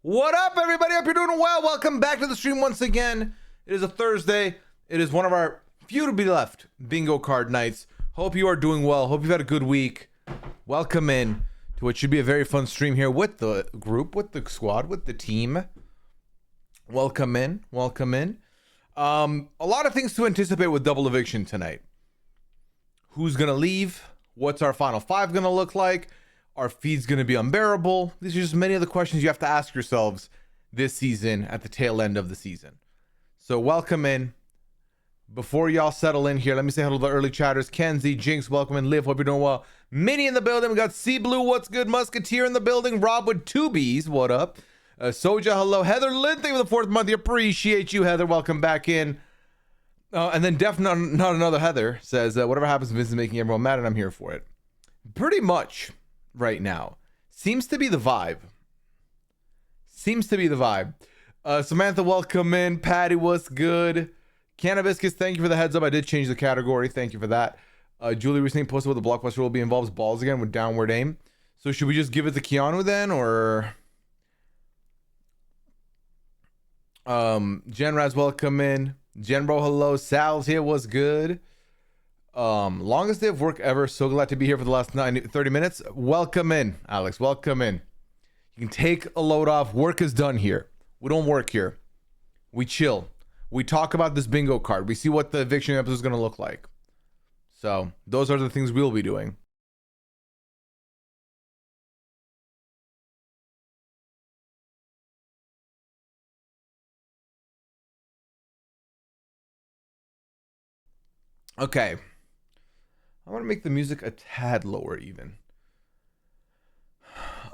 What up, everybody? Hope you're doing well. Welcome back to the stream once again. It is a Thursday. It is one of our few to be left bingo card nights. Hope you are doing well. Hope you've had a good week. Welcome in to what should be a very fun stream here with the group, with the squad, with the team. Welcome in. Welcome in. A lot of things to anticipate with double eviction tonight. Who's going to leave? What's our final five going to look like? Our feed's going to be unbearable. These are just many of the questions you have to ask yourselves this season at the tail end of the season. So welcome in. Before y'all settle in here, let me say hello to the early chatters. Kenzie, Jinx, welcome in. Liv, hope you're doing well. Minnie in the building. We got Sea Blue, what's good? Musketeer in the building. Rob with 2Bs, what up? Soja, hello. Heather Lynn, thank you for the 4th month. Appreciate you, Heather. Welcome back in. And then definitely not another Heather says, whatever happens, Vince is making everyone mad and I'm here for it. Pretty much. Right now seems to be the vibe. Samantha, welcome in. Patty, what's good? Cannabiscus, thank you for the heads up. I did change the category. Thank you for that. Julie recently posted what the blockbuster will be involves balls again with downward aim. So should we just give it to Keanu then, or Jen Raz, welcome in. Jen Bro, hello. Sal's here, what's good? Longest day of work ever. So glad to be here for the last 30 minutes. Welcome in, Alex. Welcome in. You can take a load off. Work is done here. We don't work here. We chill. We talk about this bingo card. We see what the eviction episode is going to look like. So those are the things we'll be doing. Okay. I want to make the music a tad lower even.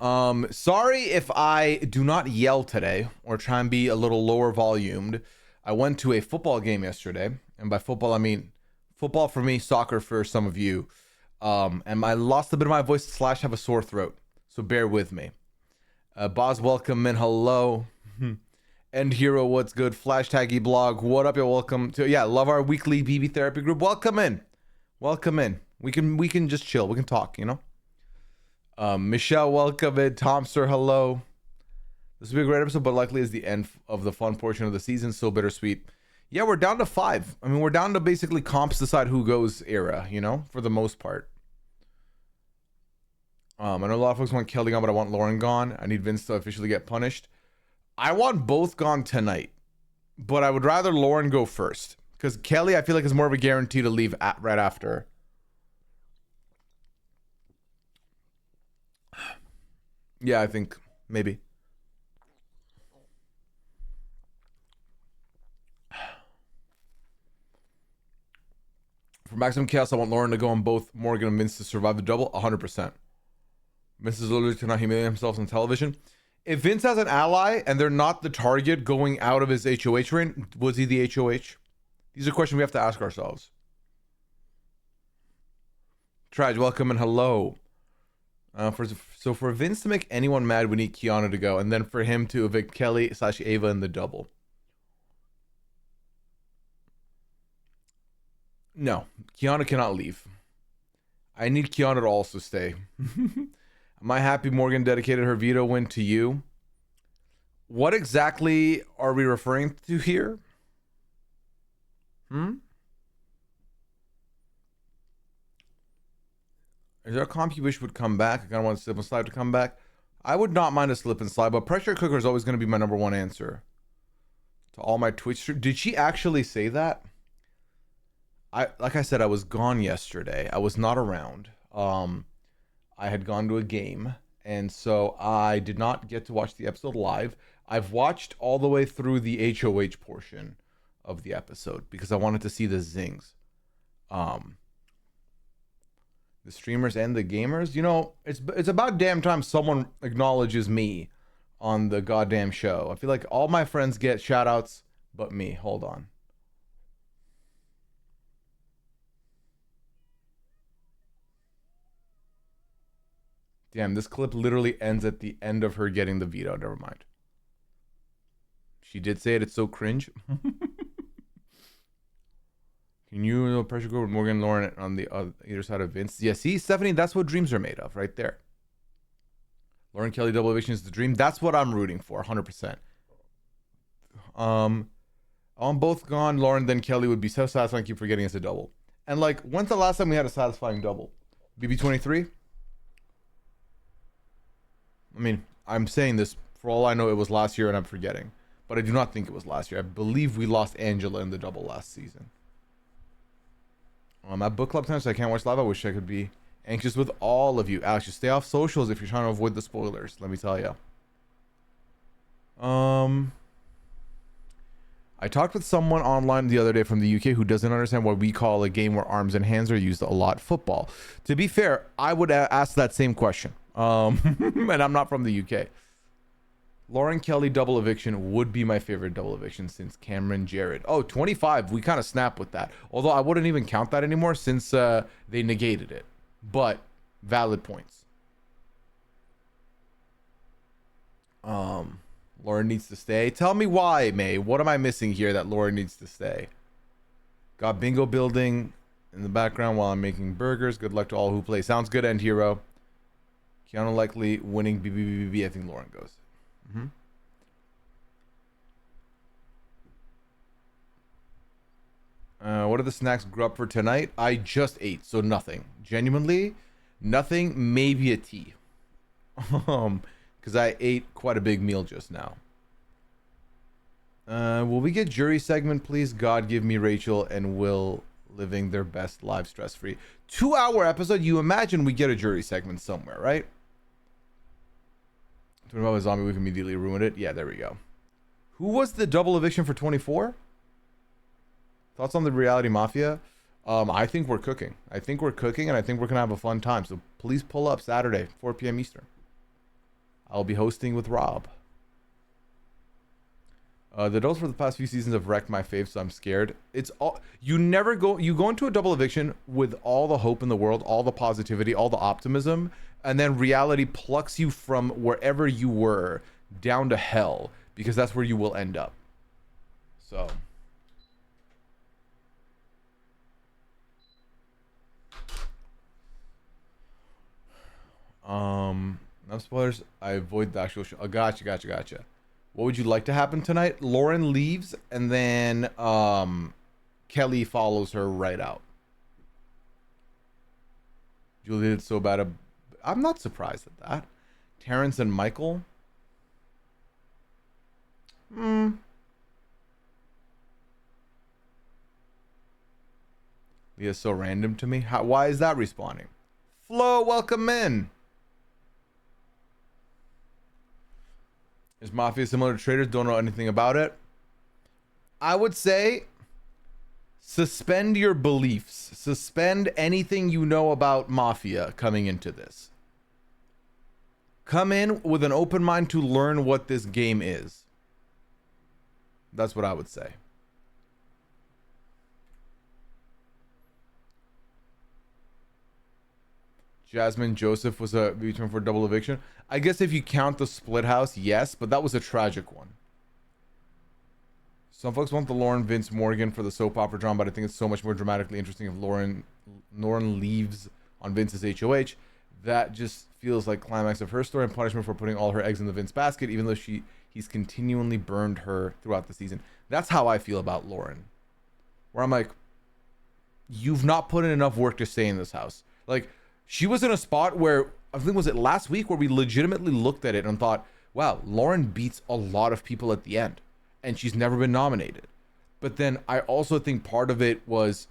Sorry if I do not yell today or try and be a little lower volumed. I went to a football game yesterday, and by football I mean football for me, soccer for some of you. And I lost a bit of my voice / have a sore throat, so bear with me. Boz, welcome in. Hello. End Hero, what's good? Flash Taggy blog, what up? You're welcome to. Yeah, love our weekly BB therapy group. Welcome in. Welcome in. We can just chill. We can talk, you know. Michelle, welcome in. Tom, sir, hello. This will be a great episode, but likely is the end of the fun portion of the season. So bittersweet. Yeah, we're down to 5. I mean, we're down to basically comps decide who goes era, you know, for the most part. I know a lot of folks want Kelly gone, but I want Lauren gone. I need Vince to officially get punished. I want both gone tonight, but I would rather Lauren go first. Because Kelly, I feel like, is more of a guarantee to leave right after. Yeah, I think maybe. For maximum chaos, I want Lauren to go on both Morgan and Vince to survive the double. 100%. Vince is literally to not humiliate himself on television. If Vince has an ally and they're not the target going out of his HOH reign, was he the HOH? These are questions we have to ask ourselves. Traj, welcome and hello. So for Vince to make anyone mad, we need Keanu to go, and then for him to evict Kelly / Ava in the double. No, Keanu cannot leave. I need Keanu to also stay. Am I happy Morgan dedicated her veto win to you? What exactly are we referring to here? Is there a comp you wish would come back? I kind of want Slip and Slide to come back. I would not mind a Slip and Slide, but Pressure Cooker is always going to be my number one answer. To all my Twitch stream. Did she actually say that? Like I said, I was gone yesterday. I was not around. I had gone to a game, and so I did not get to watch the episode live. I've watched all the way through the HOH portion of the episode because I wanted to see the zings. The streamers and the gamers, you know, it's about damn time someone acknowledges me on the goddamn show. I feel like all my friends get shout outs but me. Hold on. Damn, this clip literally ends at the end of her getting the veto. Never mind. She did say it. It's so cringe. Can you pressure go with Morgan and Lauren on the either side of Vince? Yeah, see, Stephanie, that's what dreams are made of right there. Lauren Kelly double eviction is the dream. That's what I'm rooting for, 100%. On both gone, Lauren then Kelly would be so satisfying. Keep forgetting it's a double. And like, when's the last time we had a satisfying double? BB23? I mean, I'm saying this for all I know, it was last year and I'm forgetting. But I do not think it was last year. I believe we lost Angela in the double last season. At book club time, so I can't watch live. I wish I could be anxious with all of you. Alex, just stay off socials if you're trying to avoid the spoilers. Let me tell you. I talked with someone online the other day from the UK who doesn't understand what we call a game where arms and hands are used a lot, football. To be fair, I would ask that same question. And I'm not from the UK. Lauren Kelly double eviction would be my favorite double eviction since Cameron Jared. Oh, 25. We kind of snap with that. Although I wouldn't even count that anymore since they negated it. But valid points. Lauren needs to stay. Tell me why, May. What am I missing here that Lauren needs to stay? Got bingo building in the background while I'm making burgers. Good luck to all who play. Sounds good, End Hero. Keanu likely winning BBBB. I think Lauren goes. What are the snacks grew up for tonight? I just ate, so nothing. Genuinely, nothing. Maybe a tea. Because I ate quite a big meal just now. Will we get jury segment, please? God give me Rachel and Will living their best life stress-free. 2-hour episode. You imagine we get a jury segment somewhere, right? Talking about a zombie, we can immediately ruin it. Yeah, there we go. Who was the double eviction for 24? Thoughts on the reality mafia? I think we're cooking. I think we're cooking, and I think we're gonna have a fun time. So please pull up Saturday, 4 p.m. Eastern. I'll be hosting with Rob. The dolls for the past few seasons have wrecked my fave, so I'm scared. It's all you go into a double eviction with all the hope in the world, all the positivity, all the optimism, and then reality plucks you from wherever you were down to hell, because that's where you will end up. So no spoilers. I avoid the actual show. Oh, gotcha. What would you like to happen tonight? Lauren leaves and then Kelly follows her right out. Julie did so bad. I'm not surprised at that. Terrence and Michael. Leah's so random to me. Why is that respawning? Flo, welcome in. Is Mafia similar to Traders? Don't know anything about it. I would say suspend your beliefs. Suspend anything you know about Mafia coming into this. Come in with an open mind to learn what this game is. That's what I would say. Jasmine Joseph was a return for double eviction. I guess if you count the split house, yes, but that was a tragic one. Some folks want the Lauren Vince Morgan for the soap opera drama, but I think it's so much more dramatically interesting if Lauren leaves on Vince's HOH. That just feels like climax of her story and punishment for putting all her eggs in the Vince basket, even though he's continually burned her throughout the season. That's how I feel about Lauren. Where I'm like, you've not put in enough work to stay in this house. Like, she was in a spot where, I think was it last week, where we legitimately looked at it and thought, wow, Lauren beats a lot of people at the end and she's never been nominated. But then I also think part of it was,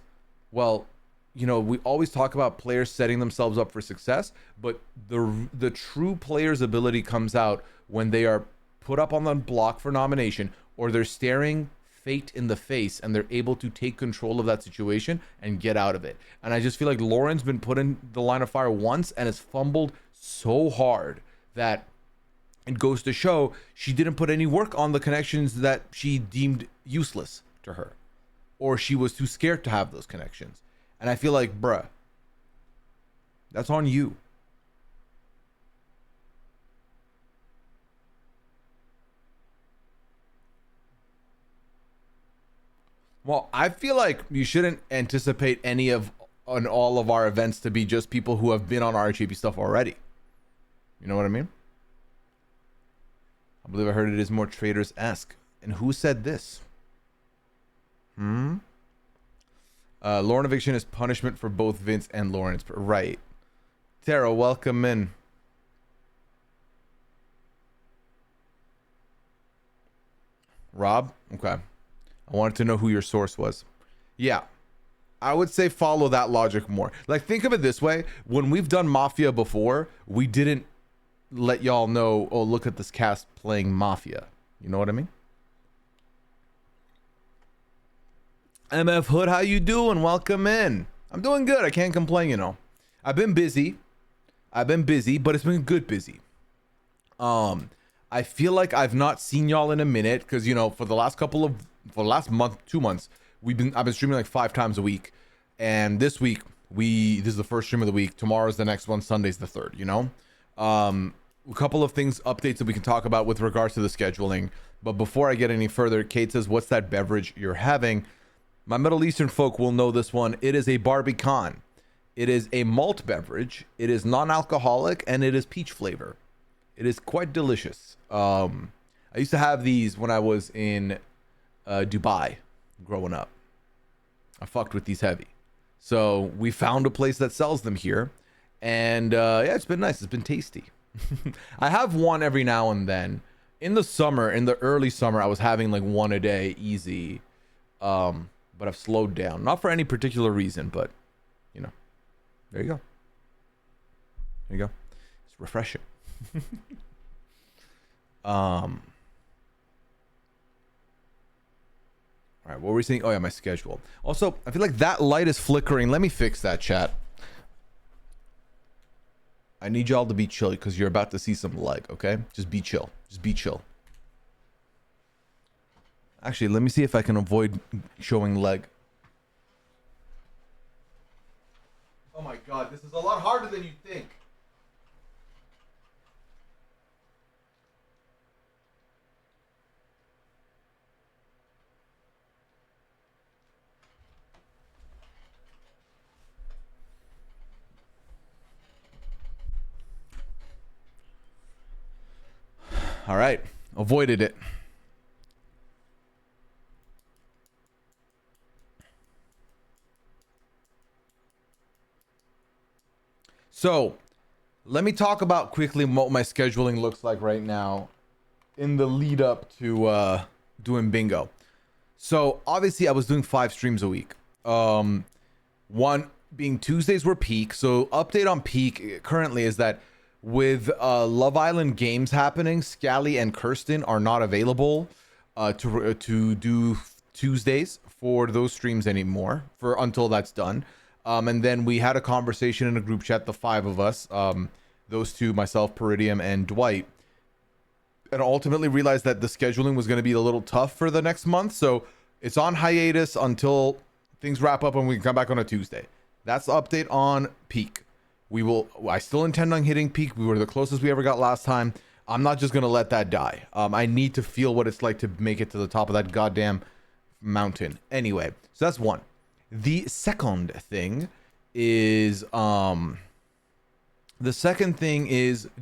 well, you know, we always talk about players setting themselves up for success, but the true player's ability comes out when they are put up on the block for nomination, or they're staring fate in the face and they're able to take control of that situation and get out of it. And I just feel like Lauren's been put in the line of fire once and has fumbled so hard that it goes to show she didn't put any work on the connections that she deemed useless to her, or she was too scared to have those connections. And I feel like, bruh, that's on you. Well, I feel like you shouldn't anticipate any of on all of our events to be just people who have been on our HAP stuff already. You know what I mean? I believe I heard it is more traders-esque. And who said this? Lauren Eviction is punishment for both Vince and Lawrence. Right. Tara, welcome in. Rob? Okay. I wanted to know who your source was. Yeah. I would say follow that logic more. Like, think of it this way. When we've done Mafia before, we didn't let y'all know, oh, look at this cast playing Mafia. You know what I mean? MF Hood, how you doing? Welcome in. I'm doing good. I can't complain, you know. I've been busy, but it's been good busy. I feel like I've not seen y'all in a minute because, you know, for the last month, 2 months, I've been streaming like 5 times a week. And this week, this is the first stream of the week. Tomorrow's the next one. Sunday's the third, you know? A couple of updates that we can talk about with regards to the scheduling. But before I get any further, Kate says, what's that beverage you're having? My Middle Eastern folk will know this one. It is a Barbican. It is a malt beverage. It is non-alcoholic and it is peach flavor. It is quite delicious. I used to have these when I was in Dubai growing up. I fucked with these heavy. So we found a place that sells them here. And yeah, it's been nice. It's been tasty. I have one every now and then. In the early summer, I was having like one a day, easy. But I've slowed down. Not for any particular reason, but, you know. There you go. There you go. It's refreshing. All right, what were we saying? Oh yeah, my schedule. Also, I feel like that light is flickering. Let me fix that, chat. I need y'all to be chill because you're about to see some leg, okay? Just be chill. Just be chill. Actually, let me see if I can avoid showing leg. Oh my god, this is a lot harder than you think. All right, avoided it. So, let me talk about quickly what my scheduling looks like right now in the lead up to doing bingo. So, obviously I was doing 5 streams a week. One being Tuesdays were peak. So, update on peak currently is that with Love Island games happening, Scally and Kirsten are not available to do Tuesdays for those streams anymore until that's done. And then we had a conversation in a group chat, the 5 of us, those 2, myself, Peridium, and Dwight, and ultimately realized that the scheduling was going to be a little tough for the next month. So it's on hiatus until things wrap up and we can come back on a Tuesday. That's the update on peak. I still intend on hitting peak. We were the closest we ever got last time. I'm not just going to let that die. I need to feel what it's like to make it to the top of that goddamn mountain. Anyway, so that's one. The second thing is GTA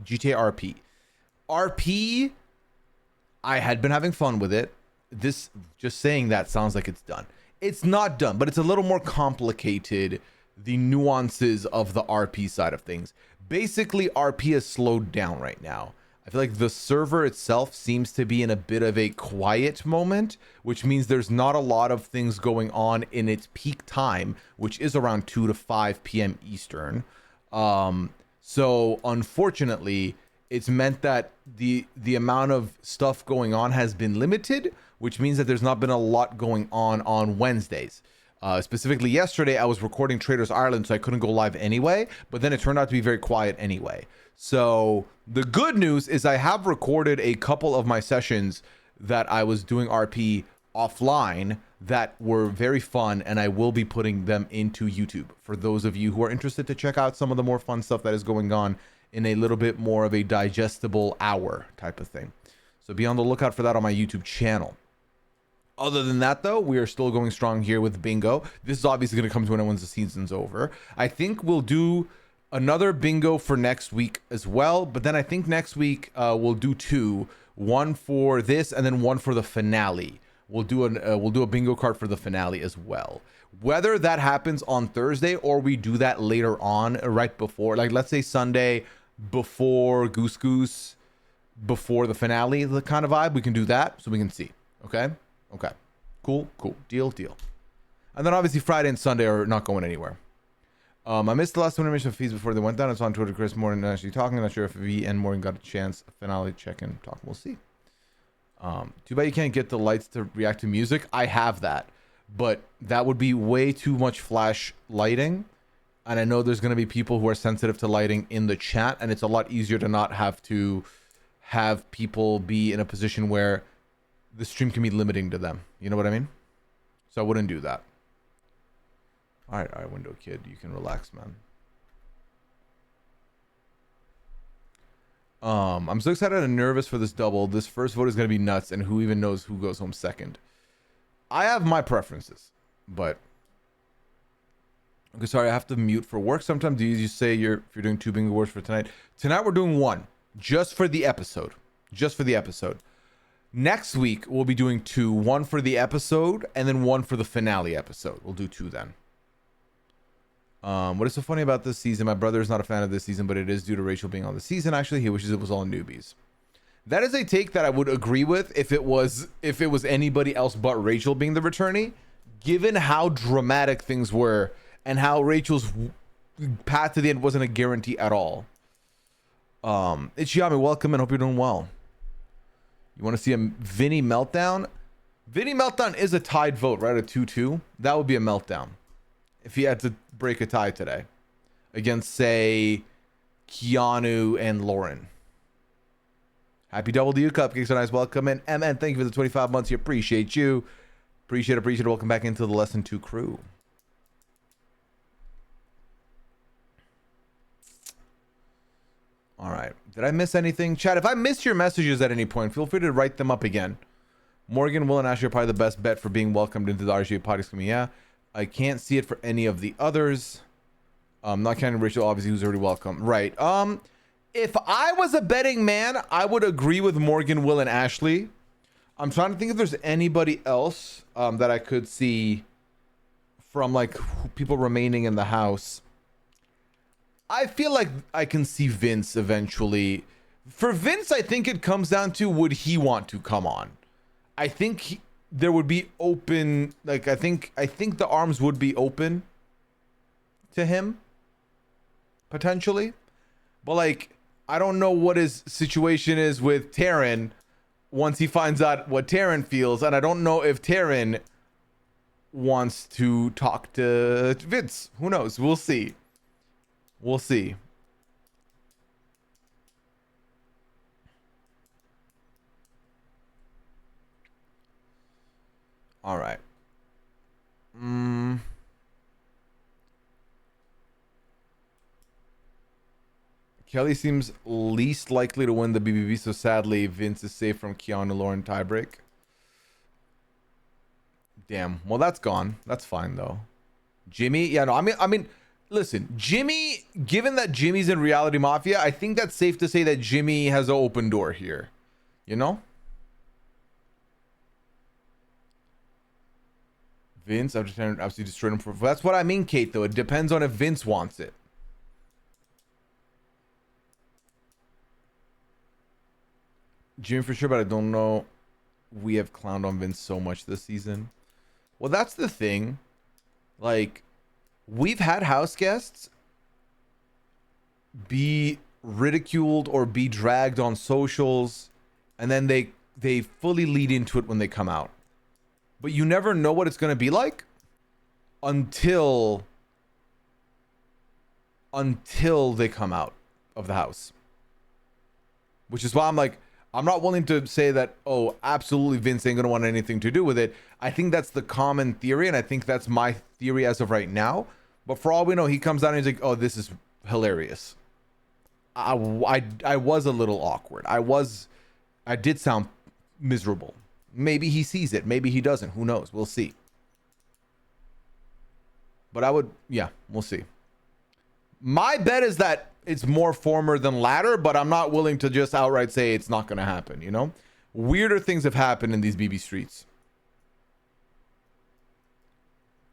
RP. RP, I had been having fun with it. This, just saying that sounds like it's done. It's not done, but it's a little more complicated, the nuances of the RP side of things. Basically, RP has slowed down right now. I feel like the server itself seems to be in a bit of a quiet moment, which means there's not a lot of things going on in its peak time, which is around 2 to 5 p.m. Eastern. So unfortunately, it's meant that the amount of stuff going on has been limited, which means that there's not been a lot going on Wednesdays. Specifically yesterday, I was recording Traders Ireland, so I couldn't go live anyway, but then it turned out to be very quiet anyway. So the good news is I have recorded a couple of my sessions that I was doing RP offline that were very fun, and I will be putting them into YouTube for those of you who are interested to check out some of the more fun stuff that is going on in a little bit more of a digestible hour type of thing. So be on the lookout for that on my YouTube channel. Other than that, though, we are still going strong here with bingo. This is obviously going to come to an end once the season's over. I think we'll do another bingo for next week as well, but then I think next week we'll do 2. one for this, and then one for the finale. We'll do a bingo card for the finale as well. Whether that happens on Thursday or we do that later on, right before, like let's say Sunday before Goose Goose, before the finale, the kind of vibe, we can do that so we can see. Okay. Cool. Deal. And then obviously Friday and Sunday are not going anywhere. I missed the last animation of fees before they went down. I saw on Twitter Chris Morgan actually talking. I'm not sure if V and Morgan got a chance. Finale check-in talk. We'll see. Too bad you can't get the lights to react to music. I have that, but that would be way too much flash lighting. And I know there's going to be people who are sensitive to lighting in the chat, and it's a lot easier to not have to have people be in a position where the stream can be limiting to them. You know what I mean? So I wouldn't do that. All right, Window Kid, you can relax, man. I'm so excited and nervous for this double. This first vote is going to be nuts, and who even knows who goes home second. I have my preferences, but... Okay, sorry, I have to mute for work. Sometimes you say if you're doing 2 bingo words for tonight. Tonight we're doing 1, just for the episode. Next week, we'll be doing 2. 1 for the episode, and then 1 for the finale episode. We'll do 2 then. What is so funny about this season? My brother is not a fan of this season, but it is due to Rachel being on the season. Actually, he wishes it was all newbies. That is a take that I would agree with if it was anybody else but Rachel being the returnee, given how dramatic things were and how Rachel's path to the end wasn't a guarantee at all. Ichiyami, welcome and hope you're doing well. You want to see a Vinny meltdown? Vinny meltdown is a tied vote, right? A 2-2. That would be a meltdown if he had to break a tie today against, say, Keanu and Lauren. Happy double to you, Cupcakes. So nice. Welcome in. MN, thank you for the 25 months. You appreciate you. Appreciate it. Welcome back into the Lesson 2 crew. All right. Did I miss anything? Chat, if I missed your messages at any point, feel free to write them up again. Morgan, Will, and Ashley are probably the best bet for being welcomed into the RGA podcast. Yeah. I can't see it for any of the others. Not counting Rachel, obviously, who's already welcome. Right. If I was a betting man, I would agree with Morgan, Will, and Ashley. I'm trying to think if there's anybody else that I could see from like people remaining in the house. I feel like I can see Vince eventually. For Vince, I think it comes down to would he want to come on. I think there would be open, like I think the arms would be open to him potentially, but like I don't know what his situation is with Taryn once he finds out what Taryn feels, and I don't know if Taryn wants to talk to Vince. Who knows? We'll see. All right. Kelly seems least likely to win the BBB, so sadly Vince is safe from Keanu Lauren tiebreak. Damn. Well, that's gone. That's fine though. Jimmy, yeah, no, I mean, listen, Jimmy. Given that Jimmy's in Reality Mafia, I think that's safe to say that Jimmy has an open door here. You know. Vince, I'm just trying to absolutely destroy him. That's what I mean, Kate, though. It depends on if Vince wants it. Jimmy for sure, but I don't know. We have clowned on Vince so much this season. Well, that's the thing. Like, we've had house guests be ridiculed or be dragged on socials, and then they fully lead into it when they come out. But you never know what it's going to be like until they come out of the house. Which is why I'm like, I'm not willing to say that, oh, absolutely Vince ain't going to want anything to do with it. I think that's the common theory, and I think that's my theory as of right now. But for all we know, he comes out and he's like, oh, this is hilarious. I was a little awkward. I did sound miserable. Maybe he sees it. Maybe he doesn't. Who knows? We'll see. But we'll see. My bet is that it's more former than latter, but I'm not willing to just outright say it's not going to happen, you know? Weirder things have happened in these BB streets.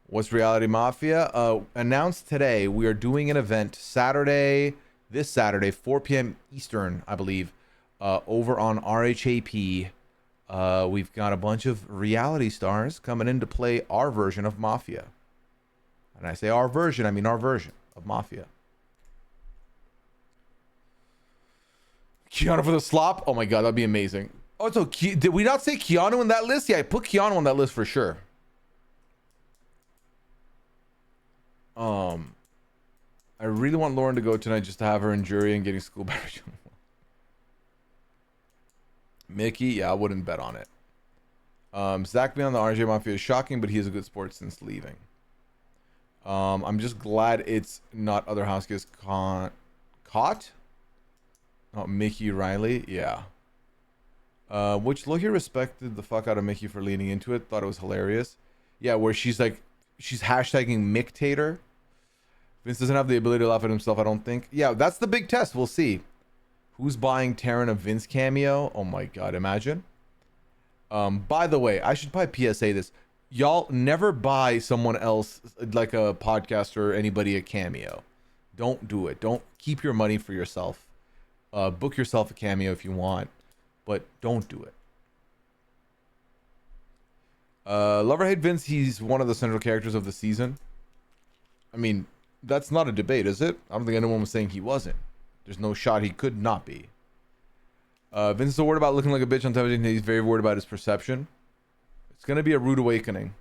What's Reality Mafia? Announced today, we are doing an event this Saturday, 4 p.m. Eastern, I believe, over on RHAP. We've got a bunch of reality stars coming in to play our version of Mafia. And I say our version, I mean our version of Mafia. Keanu for the slop? Oh my god, that'd be amazing. Oh, so did we not say Keanu in that list? Yeah, I put Keanu on that list for sure. I really want Lauren to go tonight just to have her in jury and getting school back. Mickey, yeah, I wouldn't bet on it. Zach being on the RJ Mafia is shocking, but he is a good sport since leaving. I'm just glad it's not other house guests caught. Oh, Mickey Riley, yeah. Which Loki respected the fuck out of Mickey for leaning into it. Thought it was hilarious. Yeah, where she's hashtagging Mictator. Vince doesn't have the ability to laugh at himself, I don't think. Yeah, that's the big test. We'll see. Who's buying Taryn a Vince cameo? Oh my god, imagine. By the way, I should probably PSA this. Y'all never buy someone else, like a podcaster or anybody, a cameo. Don't do it. Don't keep your money for yourself. Book yourself a cameo if you want, but don't do it. Love or hate Vince, he's one of the central characters of the season. I mean, that's not a debate, is it? I don't think anyone was saying he wasn't. There's no shot he could not be. Vince is worried about looking like a bitch on television. He's very worried about his perception. It's going to be a rude awakening.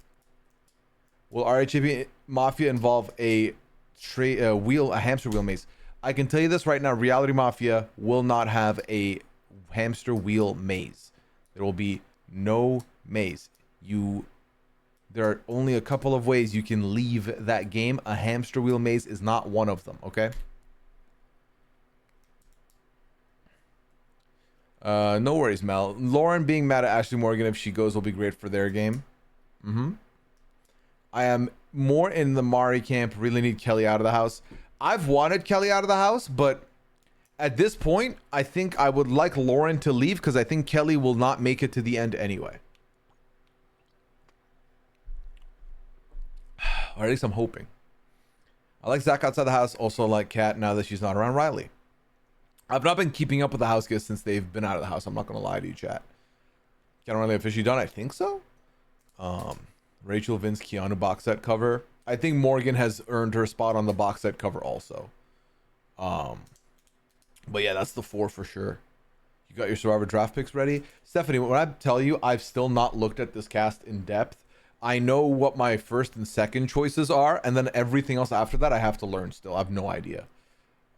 Will RHAP Mafia involve a hamster wheel maze? I can tell you this right now. Reality Mafia will not have a hamster wheel maze. There will be no maze. There are only a couple of ways you can leave that game. A hamster wheel maze is not one of them, okay? No worries, Mel. Lauren being mad at Ashley Morgan if she goes will be great for their game. I am more in the Mari camp. Really need Kelly out of the house. I've wanted Kelly out of the house, but at this point, I think I would like Lauren to leave because I think Kelly will not make it to the end anyway. Or at least I'm hoping. I like Zach outside the house. Also like Kat now that she's not around Riley. I've not been keeping up with the house guests since they've been out of the house. I'm not going to lie to you, chat. Got Riley officially done? I think so. Rachel, Vince, Keanu box set cover. I think Morgan has earned her spot on the box set cover also. But yeah, that's the 4 for sure. You got your Survivor draft picks ready? Stephanie, when I tell you I've still not looked at this cast in depth, I know what my first and second choices are, and then everything else after that I have to learn still. I have no idea.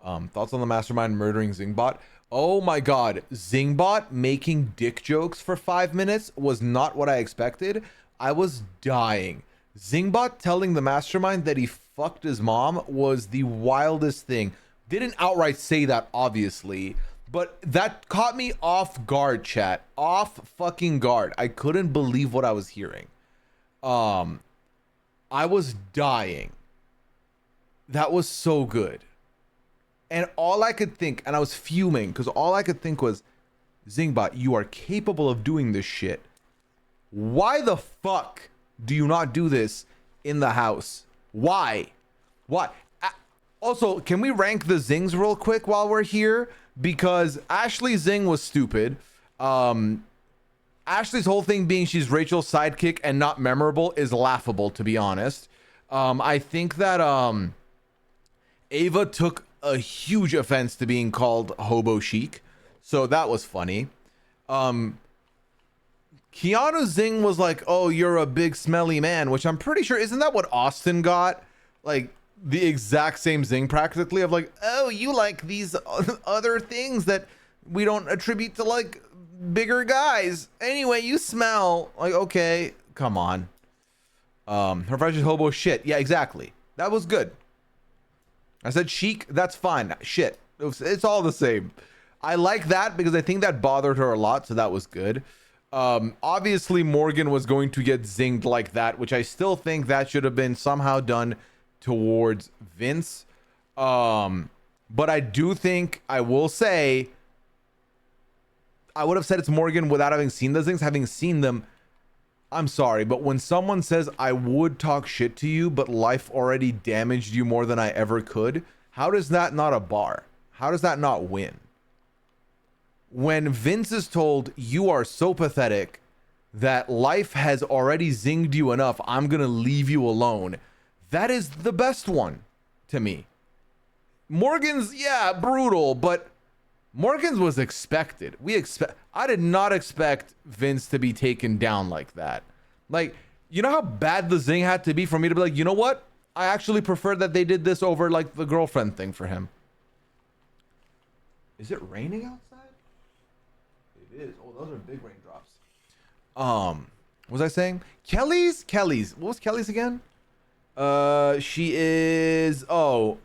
Thoughts on the mastermind murdering Zingbot? Oh my god, Zingbot making dick jokes for 5 minutes was not what I expected. I was dying. Zingbot telling the mastermind that he fucked his mom was the wildest thing. Didn't outright say that, obviously, but that caught me off guard, chat. Off fucking guard. I couldn't believe what I was hearing. I was dying. That was so good. And all I could think, and I was fuming, because all I could think was, Zingbot, you are capable of doing this shit. Why the fuck do you not do this in the house? Why? Also, can we rank the Zings real quick while we're here? Because Ashley Zing was stupid. Ashley's whole thing being she's Rachel's sidekick and not memorable is laughable, to be honest. I think that Ava took a huge offense to being called hobo chic, so that was funny. Keanu Zing was like, oh, you're a big smelly man, which I'm pretty sure, isn't that what Austin got? Like the exact same Zing practically, of like, oh, you like these other things that we don't attribute to like bigger guys. Anyway, you smell. Like, okay, come on. Her freshest hobo shit. Yeah, exactly. That was good. I said chic, that's fine. Shit. It's all the same. I like that because I think that bothered her a lot, so that was good. Obviously Morgan was going to get zinged like that, which I still think that should have been somehow done towards Vince. But I do think, I will say, I would have said it's Morgan without having seen those things. Having seen them, I'm sorry, but when someone says, I would talk shit to you, but life already damaged you more than I ever could, how does that not a bar? How does that not win? When Vince is told, you are so pathetic that life has already zinged you enough, I'm going to leave you alone. That is the best one to me. Morgan's, yeah, brutal, but Morgan's was expected. I did not expect Vince to be taken down like that. Like, you know how bad the zing had to be for me to be like, you know what? I actually prefer that they did this over like the girlfriend thing for him. Is it raining outside? It is. Oh, those are big raindrops. What was I saying? Kelly's. What was Kelly's again? She is. Oh,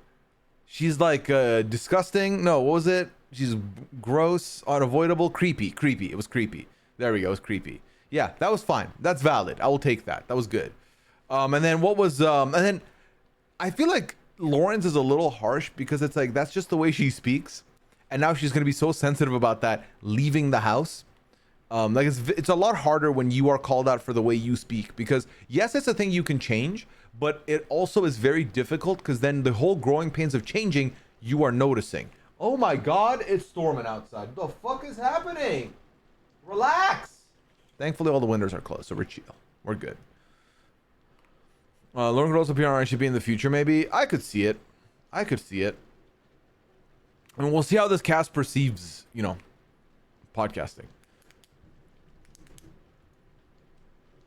she's like disgusting. No, what was it? She's gross, unavoidable, creepy. It was creepy. There we go. It was creepy. Yeah, that was fine. That's valid. I will take that. That was good. And then what was and then I feel like Lawrence is a little harsh because it's like that's just the way she speaks, and now she's gonna be so sensitive about that leaving the house. Like it's a lot harder when you are called out for the way you speak, because yes, it's a thing you can change, but it also is very difficult because then the whole growing pains of changing you are noticing. Oh my God, it's storming outside. What the fuck is happening? Relax. Thankfully, all the windows are closed, so we're chill. We're good. Lauren could also appear on RSHP in the future, maybe. I could see it. I mean, we'll see how this cast perceives, you know, podcasting.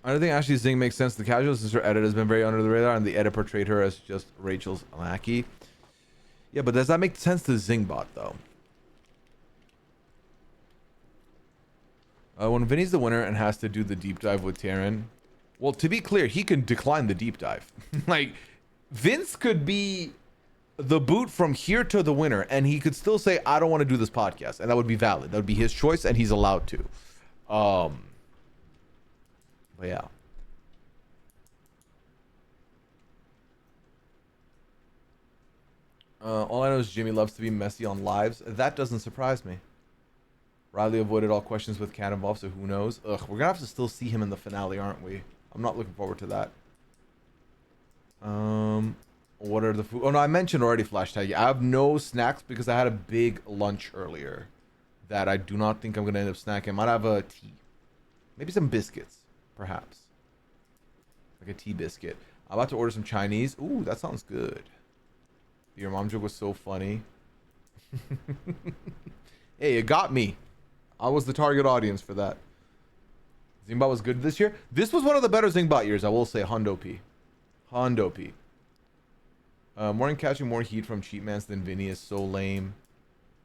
I don't think Ashley's zing makes sense. The casual since her edit has been very under the radar, and the edit portrayed her as just Rachel's lackey. Yeah, but does that make sense to Zingbot, though? When Vinny's the winner and has to do the deep dive with Taryn, well, to be clear, he can decline the deep dive. Like, Vince could be the boot from here to the winner, and he could still say, I don't want to do this podcast, and that would be valid. That would be his choice, and he's allowed to. But yeah. All I know is Jimmy loves to be messy on lives. That doesn't surprise me. Riley avoided all questions with cat involved, so who knows? Ugh, we're gonna have to still see him in the finale, aren't we? I'm not looking forward to that. What are the food? Oh no, I mentioned already flash tag. I have no snacks because I had a big lunch earlier that I do not think I'm gonna end up snacking. I might have a tea, maybe some biscuits, perhaps, like a tea biscuit. I'm about to order some Chinese. Ooh, that sounds good. Your mom joke was so funny. Hey, it got me. I was the target audience for that. Zingbot was good this year. This was one of the better Zingbot years, I will say. Hondo P. Morning catching more heat from Cheatmans than Vinny is so lame.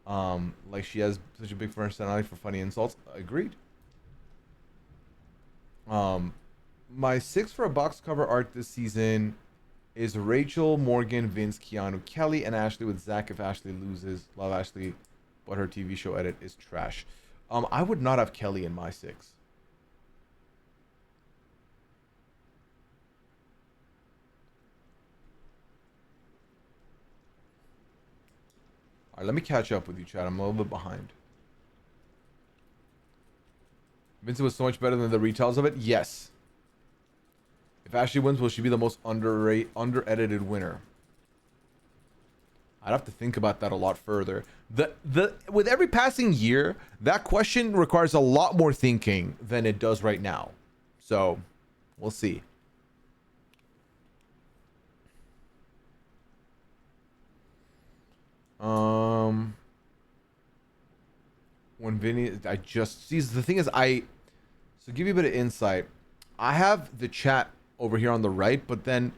Like she has such a big personality for funny insults. Agreed. My 6 for a box cover art this season is Rachel, Morgan, Vince, Keanu, Kelly, and Ashley with Zach if Ashley loses. Love Ashley, but her TV show edit is trash. I would not have Kelly in my 6. All right, let me catch up with you, Chad. I'm a little bit behind. Vincent was so much better than the retells of it. Yes. If Ashley wins, will she be the most under-edited winner? I'd have to think about that a lot further. With every passing year, that question requires a lot more thinking than it does right now. So, we'll see. When Vinny, I just see the thing is so give you a bit of insight. I have the chat over here on the right, but then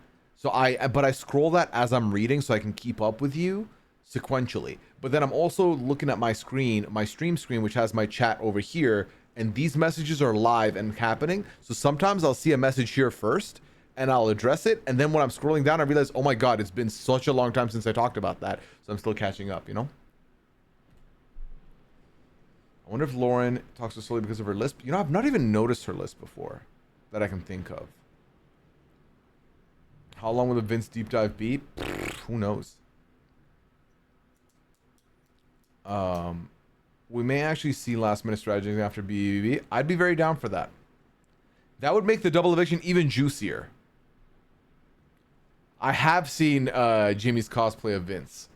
I scroll that as I'm reading so I can keep up with you sequentially. But then I'm also looking at my screen, my stream screen, which has my chat over here, and these messages are live and happening. So sometimes I'll see a message here first and I'll address it, and then when I'm scrolling down I realize, oh my god, it's been such a long time since I talked about that. So I'm still catching up, you know? I wonder if Lauren talks so slowly because of her lisp. You know, I've not even noticed her lisp before that I can think of. How long will the Vince deep dive be? Who knows? We may actually see last minute strategy after BBB. I'd be very down for that. That would make the double eviction even juicier. I have seen Jimmy's cosplay of Vince.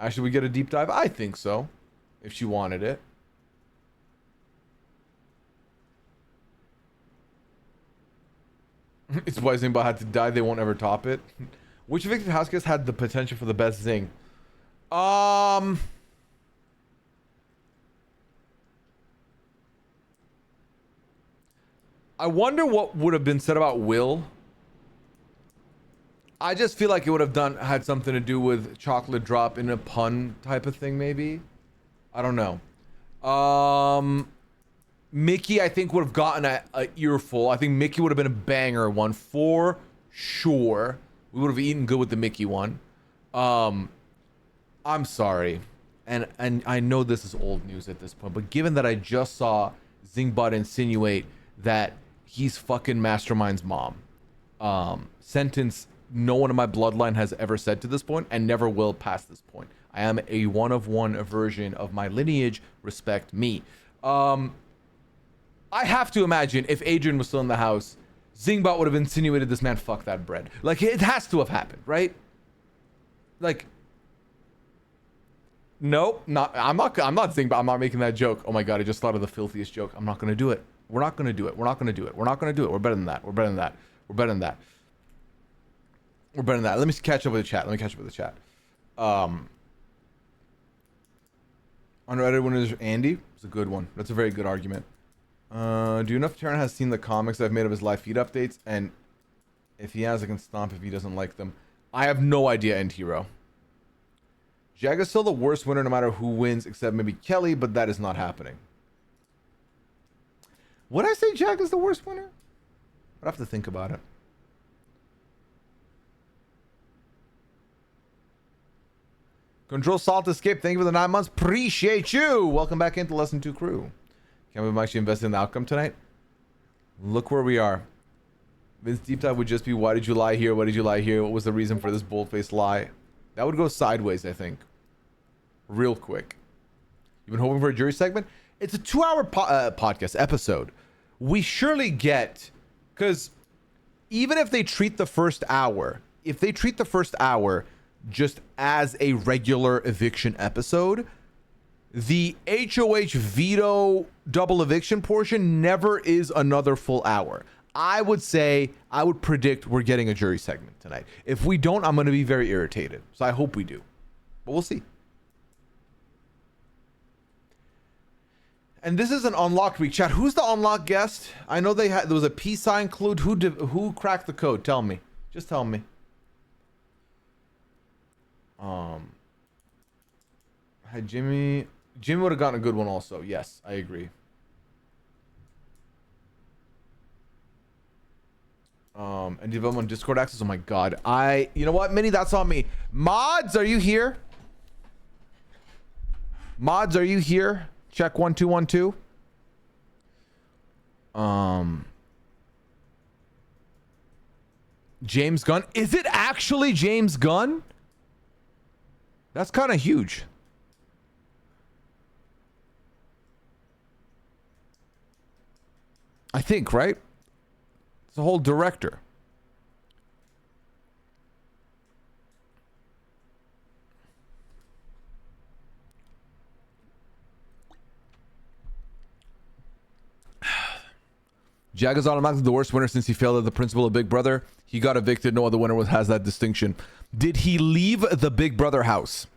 Should we get a deep dive? I think so. If she wanted it. It's why Zingbot had to die. They won't ever top it. Which evicted house guest had the potential for the best Zing? I wonder what would have been said about Will. I just feel like it would have had something to do with chocolate drop in a pun type of thing, maybe. I don't know. Mickey, I think, would have gotten a earful. I think Mickey would have been a banger one for sure. We would have eaten good with the Mickey one. I'm sorry, and I know this is old news at this point, but given that I just saw Zingbot insinuate that he's fucking Mastermind's mom, sentence no one in my bloodline has ever said to this point and never will past this point. I am a one of one version of my lineage. Respect me. I have to imagine if Adrian was still in the house, Zingbot would have insinuated this man fuck that bread. Like, it has to have happened, right? Like, nope, I'm not Zingbot. I'm not making that joke. Oh my god, I just thought of the filthiest joke. I'm not gonna do it. We're not gonna do it. We're not gonna do it. We're not gonna do it. We're better than that. We're better than that. We're better than that. We're better than that. Let me catch up with the chat. On Reddit, when is Andy? It's a good one. That's a very good argument. Do you know if Taran has seen the comics I've made of his live feed updates? And if he has, I can stomp if he doesn't like them. I have no idea, End Hero. Jag is still the worst winner no matter who wins, except maybe Kelly, but that is not happening. Would I say Jag is the worst winner? I'd have to think about it. Control Salt Escape, thank you for the 9 months. Appreciate you. Welcome back into Lesson 2 crew. Can't believe I'm actually invested in the outcome tonight. Look where we are. Vince deep dive would just be, why did you lie here? Why did you lie here? What was the reason for this bold-faced lie? That would go sideways, I think. Real quick. You've been hoping for a jury segment? It's a 2-hour podcast episode. We surely get, because even if they treat the first hour, just as a regular eviction episode, the HOH veto double eviction portion never is another full hour. I would predict we're getting a jury segment tonight. If we don't, I'm going to be very irritated. So I hope we do, but we'll see. And this is an unlocked week. Chat, who's the unlocked guest? I know there was a peace sign include. Who cracked the code? Tell me. Just tell me. Had Jimmy would have gotten a good one also. Yes, I agree. And development Discord access. Oh my god. You know what, Minnie? That's on me. Mods, are you here? Mods, are you here? Check 1 2 1 2. James Gunn. Is it actually James Gunn? That's kind of huge. I think, right? It's a whole director. Jag is automatically the worst winner since he failed at the principle of Big Brother. He got evicted. No other winner has that distinction. Did he leave the Big Brother house?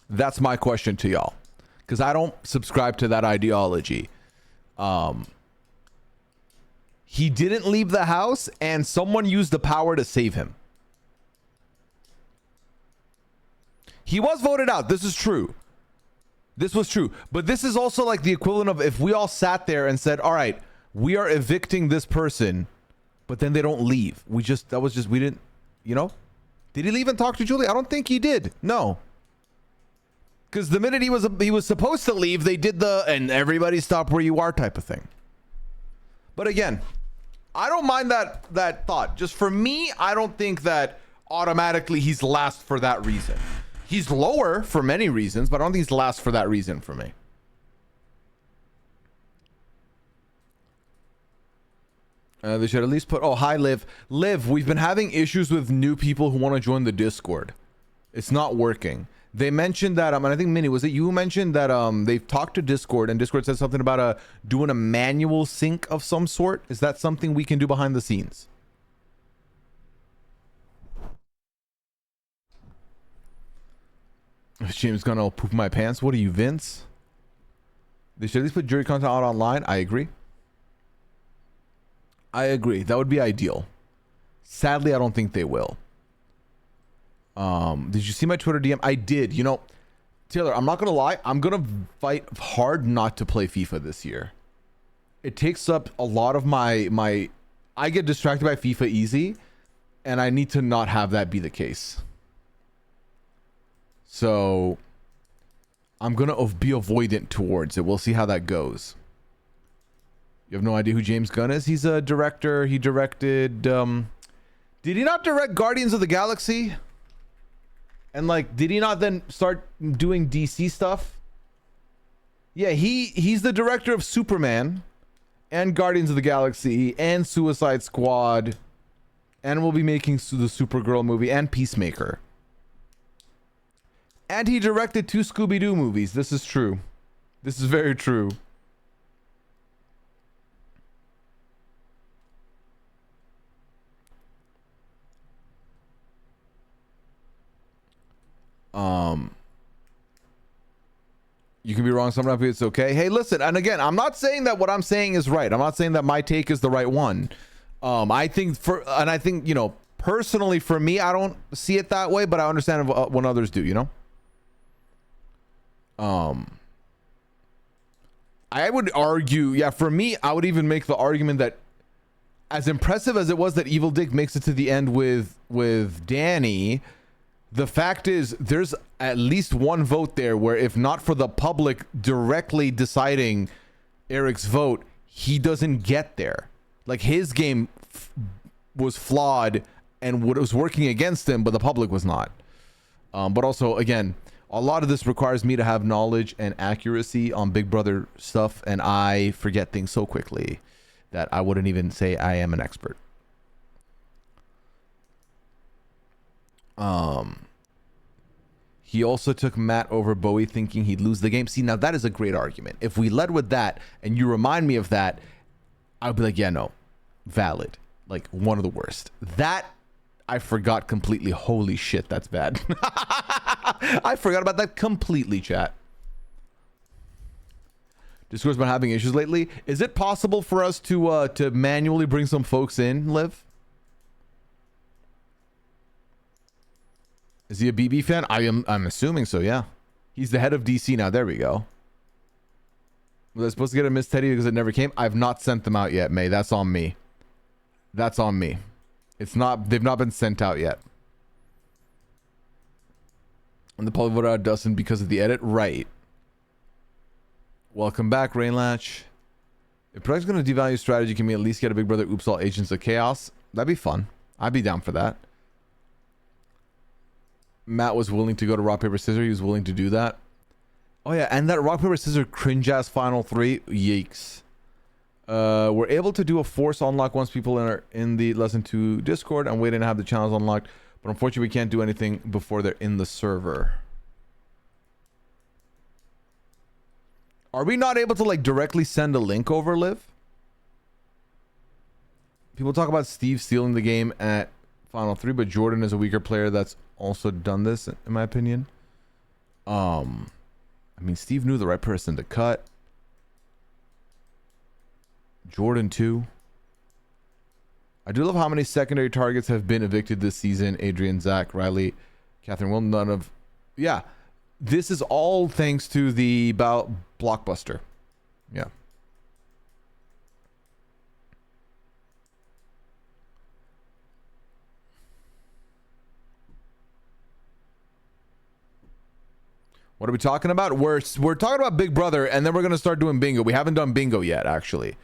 That's my question to y'all, because I don't subscribe to that ideology. He didn't leave the house, and someone used the power to save him. He was voted out. This is true. This was true. But this is also like the equivalent of if we all sat there and said, all right, we are evicting this person, but then they don't leave. We didn't, you know? Did he leave and talk to Julie? I don't think he did. No. Because the minute he was supposed to leave, they did and everybody stop where you are type of thing. But again, I don't mind that thought. Just for me, I don't think that automatically he's last for that reason. He's lower for many reasons, but I don't think he's last for that reason for me. They should at least put, oh, hi, Liv. Liv, we've been having issues with new people who want to join the Discord. It's not working. They mentioned that, and I think, Minnie, was it you who mentioned that they've talked to Discord, and Discord said something about doing a manual sync of some sort? Is that something we can do behind the scenes? James gonna poop my pants. What are you, Vince? They should at least put jury content out online. I agree. I agree. That would be ideal. Sadly, I don't think they will. Did you see my Twitter DM? I did. You know, Taylor, I'm not gonna lie. I'm gonna fight hard not to play FIFA this year. It takes up a lot of my. I get distracted by FIFA easy, and I need to not have that be the case. So I'm gonna be avoidant towards it. We'll see how that goes. You have no idea who James Gunn is? He's a director. He directed did he not direct Guardians of the Galaxy? And like, did he not then start doing DC stuff? Yeah, he's the director of Superman and Guardians of the Galaxy and Suicide Squad, and will be making the Supergirl movie and Peacemaker. And he directed 2 Scooby-Doo movies. This is true. This is very true. You can be wrong sometimes, it's okay. Hey, listen, and again, I'm not saying that what I'm saying is right. I'm not saying that my take is the right one. I think you know, personally for me, I don't see it that way, but I understand when others do, you know? I would argue, yeah, for me, I would even make the argument that as impressive as it was that Evil Dick makes it to the end with Danny, the fact is there's at least one vote there where if not for the public directly deciding Eric's vote, he doesn't get there. Like, his game was flawed and what was working against him, but the public was not. But also, again, a lot of this requires me to have knowledge and accuracy on Big Brother stuff, and I forget things so quickly that I wouldn't even say I am an expert. He also took Matt over Bowie thinking he'd lose the game. See, now that is a great argument. If we led with that and you remind me of that, I'd be like, yeah, no, valid. Like, one of the worst. That I forgot completely. Holy shit, that's bad. I forgot about that completely, chat. Discord's been having issues lately. Is it possible for us to manually bring some folks in, Liv? Is he a BB fan? I'm assuming so, yeah. He's the head of DC now. There we go. Was I supposed to get a Miss Teddy because it never came? I've not sent them out yet, May. That's on me. That's on me. It's not, they've not been sent out yet. And the public voted out Dustin because of the edit? Right. Welcome back, Rainlatch. If product's going to devalue strategy, can we at least get a Big Brother Oops All Agents of Chaos? That'd be fun. I'd be down for that. Matt was willing to go to Rock Paper Scissors. He was willing to do that. Oh yeah, and that Rock Paper Scissors cringe ass final 3. Yikes. We're able to do a force unlock once people are in the lesson 2 Discord. I'm waiting to have the channels unlocked, but unfortunately we can't do anything before they're in the server. Are we not able to like directly send a link over, Liv? People talk about Steve stealing the game at Final 3, but Jordan is a weaker player that's also done this, in my opinion. I mean, Steve knew the right person to cut. Jordan too. I do love how many secondary targets have been evicted this season. Adrian, Zach, Riley, Catherine Will, none of... Yeah. This is all thanks to the Blockbuster. Yeah. What are we talking about? We're talking about Big Brother, and then we're going to start doing bingo. We haven't done bingo yet, actually.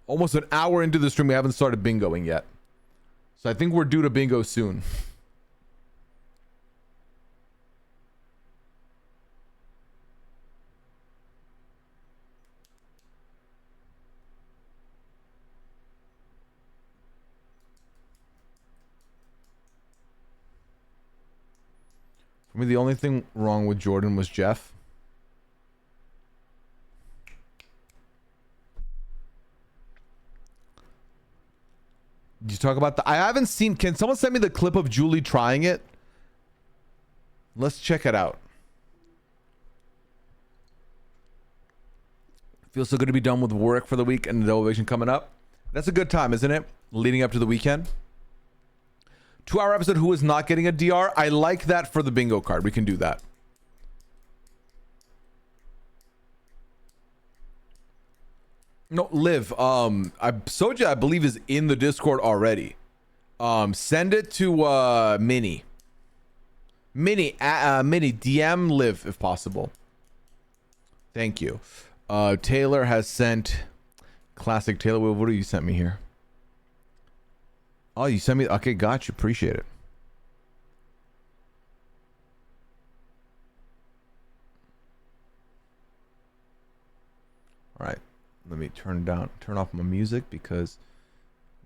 Almost an hour into the stream, we haven't started bingoing yet. So I think we're due to bingo soon. For me, the only thing wrong with Jordan was Jeff. Did you talk about the... I haven't seen... Can someone send me the clip of Julie trying it? Let's check it out. Feels so good to be done with work for the week and the Eviction coming up. That's a good time, isn't it? Leading up to the weekend. 2-hour episode, who is not getting a DR? I like that for the bingo card. We can do that. No, Liv. Soja, I believe, is in the Discord already. Send it to Minnie. Minnie, DM Liv if possible. Thank you. Taylor has sent... Classic Taylor, what do you sent me here? Oh, you sent me... Okay, got you. Appreciate it. All right. Let me turn off my music because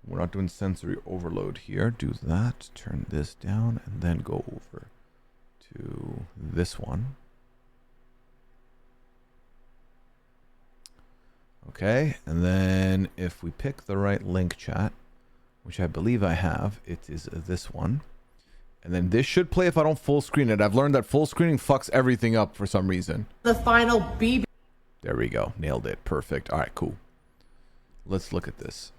we're not doing sensory overload here. Do that. Turn this down and then go over to this one. Okay, and then if we pick the right link chat, which I believe I have, it is this one. And then this should play if I don't full screen it. I've learned that full screening fucks everything up for some reason. The final BB. There we go. Nailed it. Perfect. All right, cool. Let's look at this.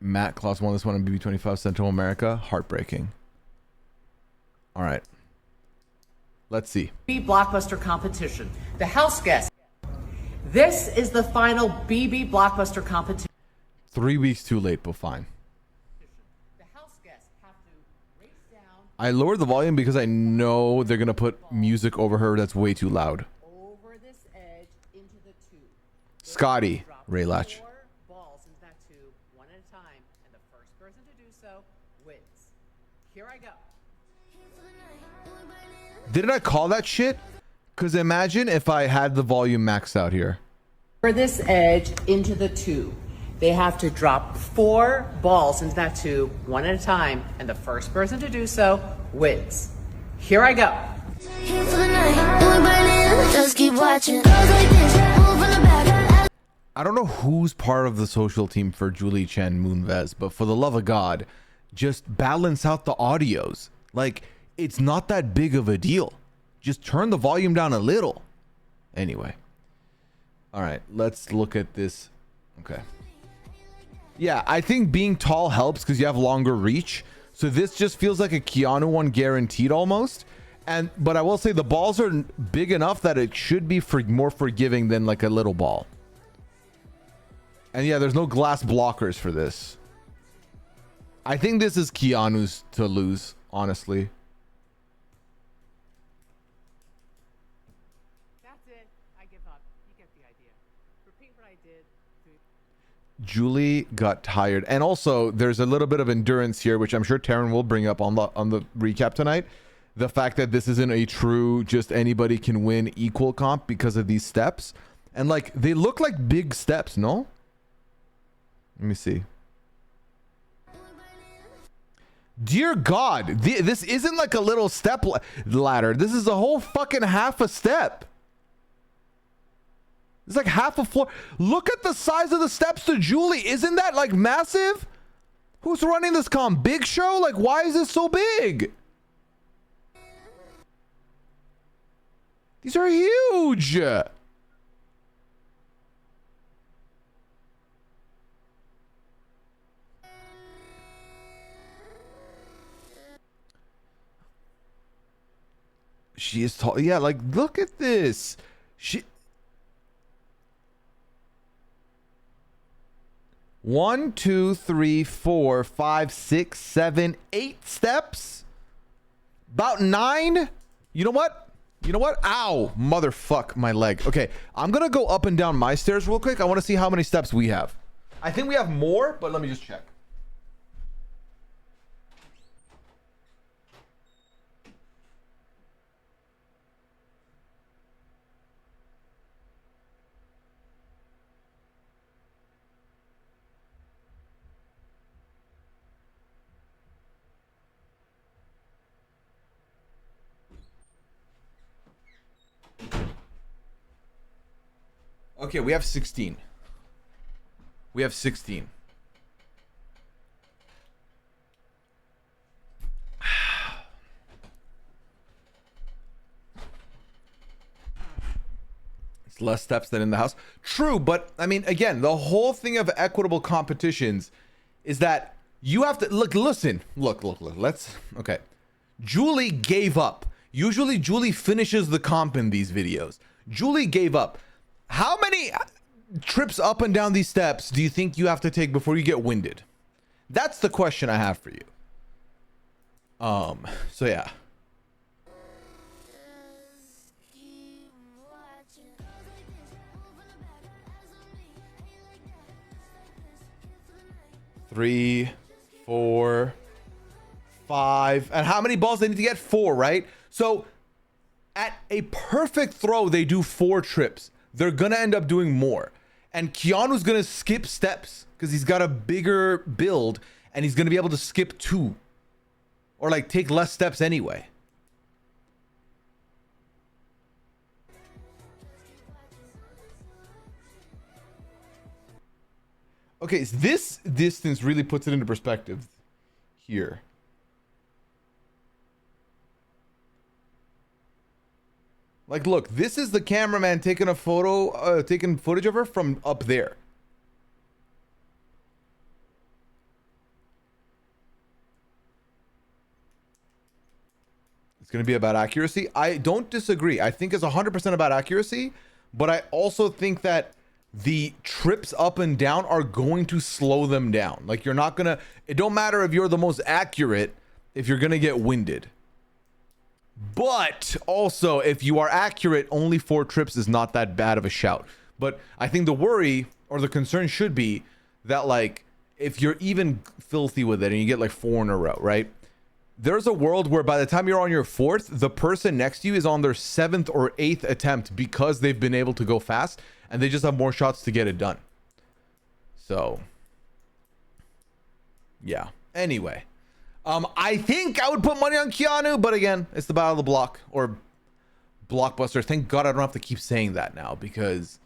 Matt Klaus won this one in BB25 Central America. Heartbreaking. All right. Let's see. Blockbuster competition. The house guest. This is the final BB Blockbuster competition. 3 weeks too late, but fine. The house guests have to race down. I lowered the volume because I know they're going to put music over her that's way too loud. Over this edge into the tube. Scotty, Raylatch. 4 balls into that tube, one at a time, and the first person to do so wins. Here I go. Didn't I call that shit? Because imagine if I had the volume maxed out here. Over this edge into the tube. They have to drop 4 balls into that tube, one at a time, and the first person to do so wins. Here I go. Here for the night, we're burning, just keep watching. Girls like this, move from the back. I don't know who's part of the social team for Julie Chen Moonves, but for the love of God, just balance out the audios. Like, it's not that big of a deal. Just turn the volume down a little. Anyway. All right, let's look at this. Okay. Yeah, I think being tall helps because you have longer reach. So this just feels like a Keanu one guaranteed almost. But I will say the balls are big enough that it should be more forgiving than like a little ball. And yeah, there's no glass blockers for this. I think this is Keanu's to lose, honestly. Julie got tired, and also there's a little bit of endurance here, which I'm sure Taryn will bring up on the recap tonight. The fact that this isn't a true just anybody can win equal comp because of these steps, and like they look like big steps. No, let me see. Dear God, this isn't like a little step ladder. This is a whole fucking half a step. It's like half a floor. Look at the size of the steps to Julie. Isn't that like massive? Who's running this comp? Big Show? Like, why is this so big? These are huge. She is tall. Yeah, like, look at this. She... 1, 2, 3, 4, 5, 6, 7, 8 steps. About 9. You know what? You know what? Ow, motherfuck my leg. Okay, I'm gonna go up and down my stairs real quick. I want to see how many steps we have. I think we have more, but let me just check. Okay, we have 16. We have 16. It's less steps than in the house. True, but I mean, again, the whole thing of equitable competitions is that you have to look. Let's okay. Julie gave up. Usually, Julie finishes the comp in these videos. Julie gave up. How many trips up and down these steps do you think you have to take before you get winded? That's the question I have for you. So yeah. Three, 4, 5, and how many balls they need to get? 4, right? So at a perfect throw, they do 4 trips. They're gonna end up doing more, and Keanu's gonna skip steps because he's got a bigger build and he's gonna be able to skip 2 or like take less steps anyway. Okay, so this distance really puts it into perspective here. Like, look, this is the cameraman taking a photo, taking footage of her from up there. It's going to be about accuracy. I don't disagree. I think it's 100% about accuracy, but I also think that the trips up and down are going to slow them down. Like, you're not gonna, it don't matter if you're the most accurate if you're gonna get winded. But also, if you are accurate, only 4 trips is not that bad of a shout. But I think the worry or the concern should be that, like, if you're even filthy with it and you get like 4 in a row, right? There's a world where by the time you're on your 4th, the person next to you is on their 7th or 8th attempt because they've been able to go fast and they just have more shots to get it done. So, yeah. Anyway, I think I would put money on Keanu, but again, it's the battle of the block or blockbuster. Thank God I don't have to keep saying that now because,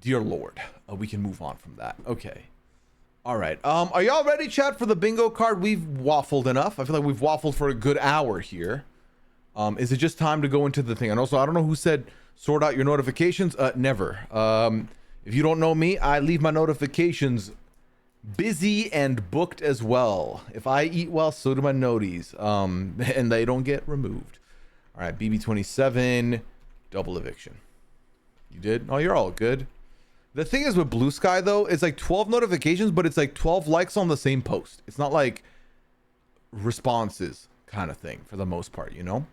dear Lord, we can move on from that. Okay. All right. Are y'all ready, chat, for the bingo card? We've waffled enough. I feel like we've waffled for a good hour here. Is it just time to go into the thing? And also, I don't know who said sort out your notifications. Never. If you don't know me, I leave my notifications busy and booked as well. If I eat well, so do my noties. And they don't get removed. All right, BB27, double eviction. You did? Oh, you're all good. The thing is with Blue Sky, though, it's like 12 notifications, but it's like 12 likes on the same post. It's not like responses kind of thing for the most part, you know?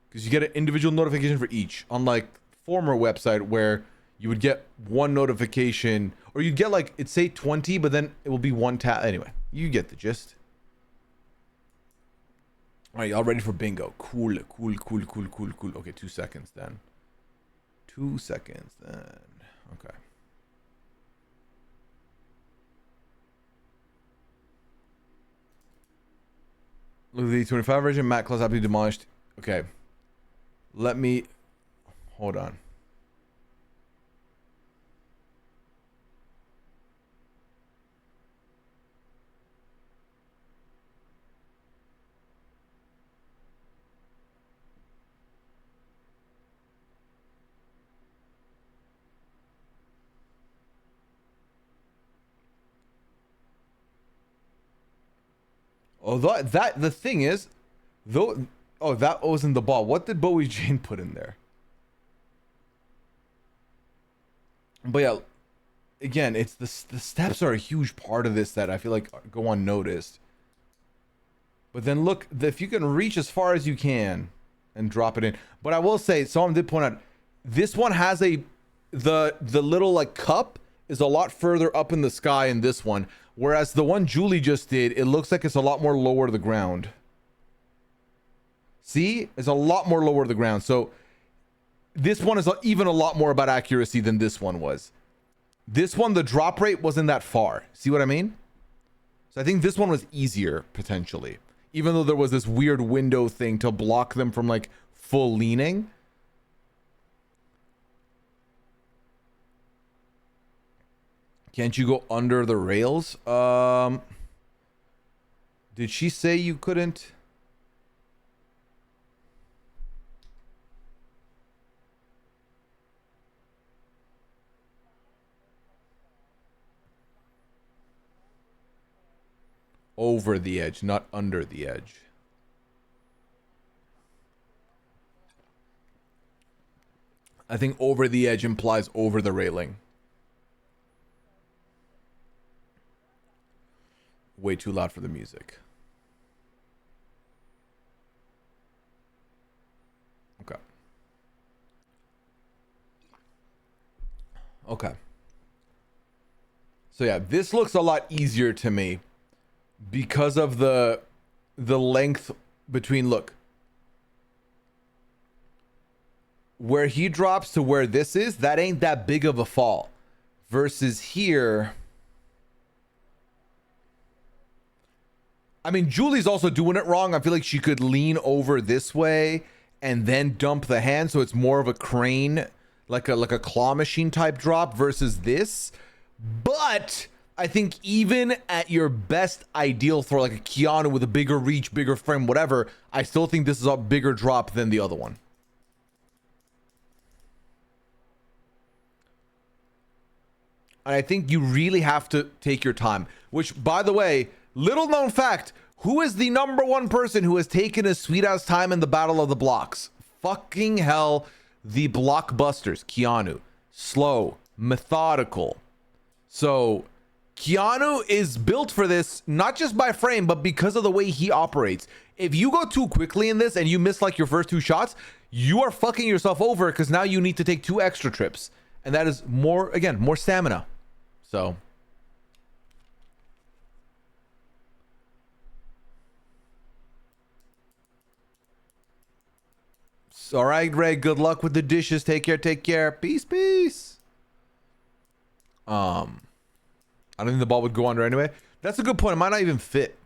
Because you get an individual notification for each, unlike former website where you would get one notification, or you'd get like, it'd say 20, but then it will be one tab. Anyway, you get the gist. All right, y'all ready for bingo? Cool. Okay, 2 seconds then. 2 seconds then. Okay. Look at the 25 version. Matt class happily demolished. Okay. Let me hold on. Oh, that the thing is, though. Oh, that wasn't the ball. What did Bowie Jane put in there? But yeah, again, it's the steps are a huge part of this that I feel like go unnoticed. But then look, if you can reach as far as you can and drop it in. But I will say, someone did point out, this one has the little like cup is a lot further up in the sky in this one. Whereas the one Julie just did, it looks like it's a lot more lower to the ground. See? It's a lot more lower to the ground. So this one is even a lot more about accuracy than this one was. This one, the drop rate wasn't that far. See what I mean? So I think this one was easier, potentially. Even though there was this weird window thing to block them from like full leaning. Can't you go under the rails? Did she say you couldn't? Over the edge, not under the edge. I think over the edge implies over the railing. Way too loud for the music. Okay. Okay. So yeah, this looks a lot easier to me because of the length between, look, where he drops to where this is, that ain't that big of a fall. Versus here, I mean, Julie's also doing it wrong. I feel like she could lean over this way and then dump the hand, so it's more of a crane, like a claw machine type drop versus this. But I think even at your best ideal throw, like a Keanu with a bigger reach, bigger frame, whatever, I still think this is a bigger drop than the other one. And I think you really have to take your time, which, by the way, little known fact, who is the number one person who has taken his sweet ass time in the Battle of the Blocks? Fucking hell, the blockbusters. Keanu. Slow, methodical. So Keanu is built for this, not just by frame, but because of the way he operates. If you go too quickly in this and you miss like your first two shots, you are fucking yourself over because now you need to take 2 extra trips. And that is more, again, more stamina. So all right, Ray, good luck with the dishes. Take care, take care. Peace, peace. I don't think the ball would go under anyway. That's a good point. It might not even fit.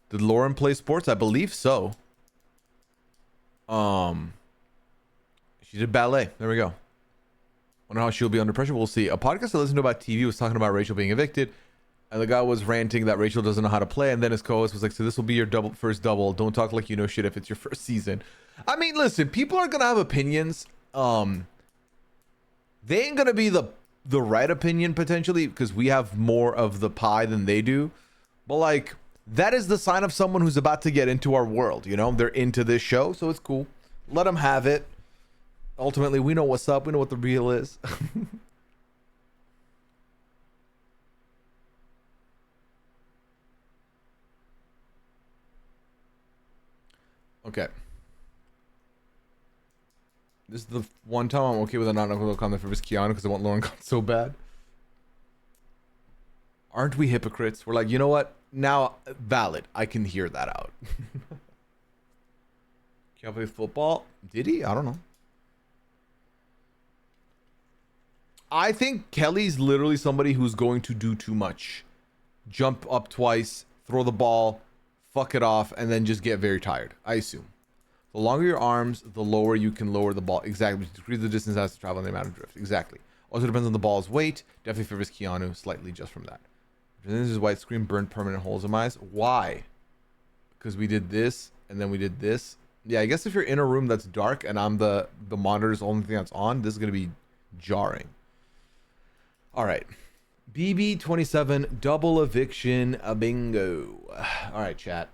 Did Lauren play sports? I believe so. She did ballet. There we go. Wonder how she'll be under pressure. We'll see. A podcast I listened to about TV was talking about Rachel being evicted, and the guy was ranting that Rachel doesn't know how to play, and then his co-host was like, so this will be your first double. Don't talk like you know shit if it's your first season. I mean, listen, people are gonna have opinions. They ain't gonna be the right opinion potentially because we have more of the pie than they do. But like, that is the sign of someone who's about to get into our world. You know, they're into this show, so it's cool. Let them have it. Ultimately, we know what's up. We know what the real is. Okay. This is the one time I'm okay with a non-knuckle comment for Miss Keanu because I want Lauren gone so bad. Aren't we hypocrites? We're like, you know what? Now, valid. I can hear that out. Can't play football? Did he? I don't know. I think Kelly's literally somebody who's going to do too much. Jump up twice, throw the ball, fuck it off, and then just get very tired, I assume. The longer your arms, the lower you can lower the ball. Exactly. Decrease the distance it has to travel and the amount of drift. Exactly. Also depends on the ball's weight. Definitely favors Keanu slightly just from that. This is white screen, burned permanent holes in my eyes. Why? Because we did this, and then we did this. Yeah, I guess if you're in a room that's dark and I'm the monitor's the only thing that's on, this is going to be jarring. All right. BB27, double eviction, a bingo. All right, chat.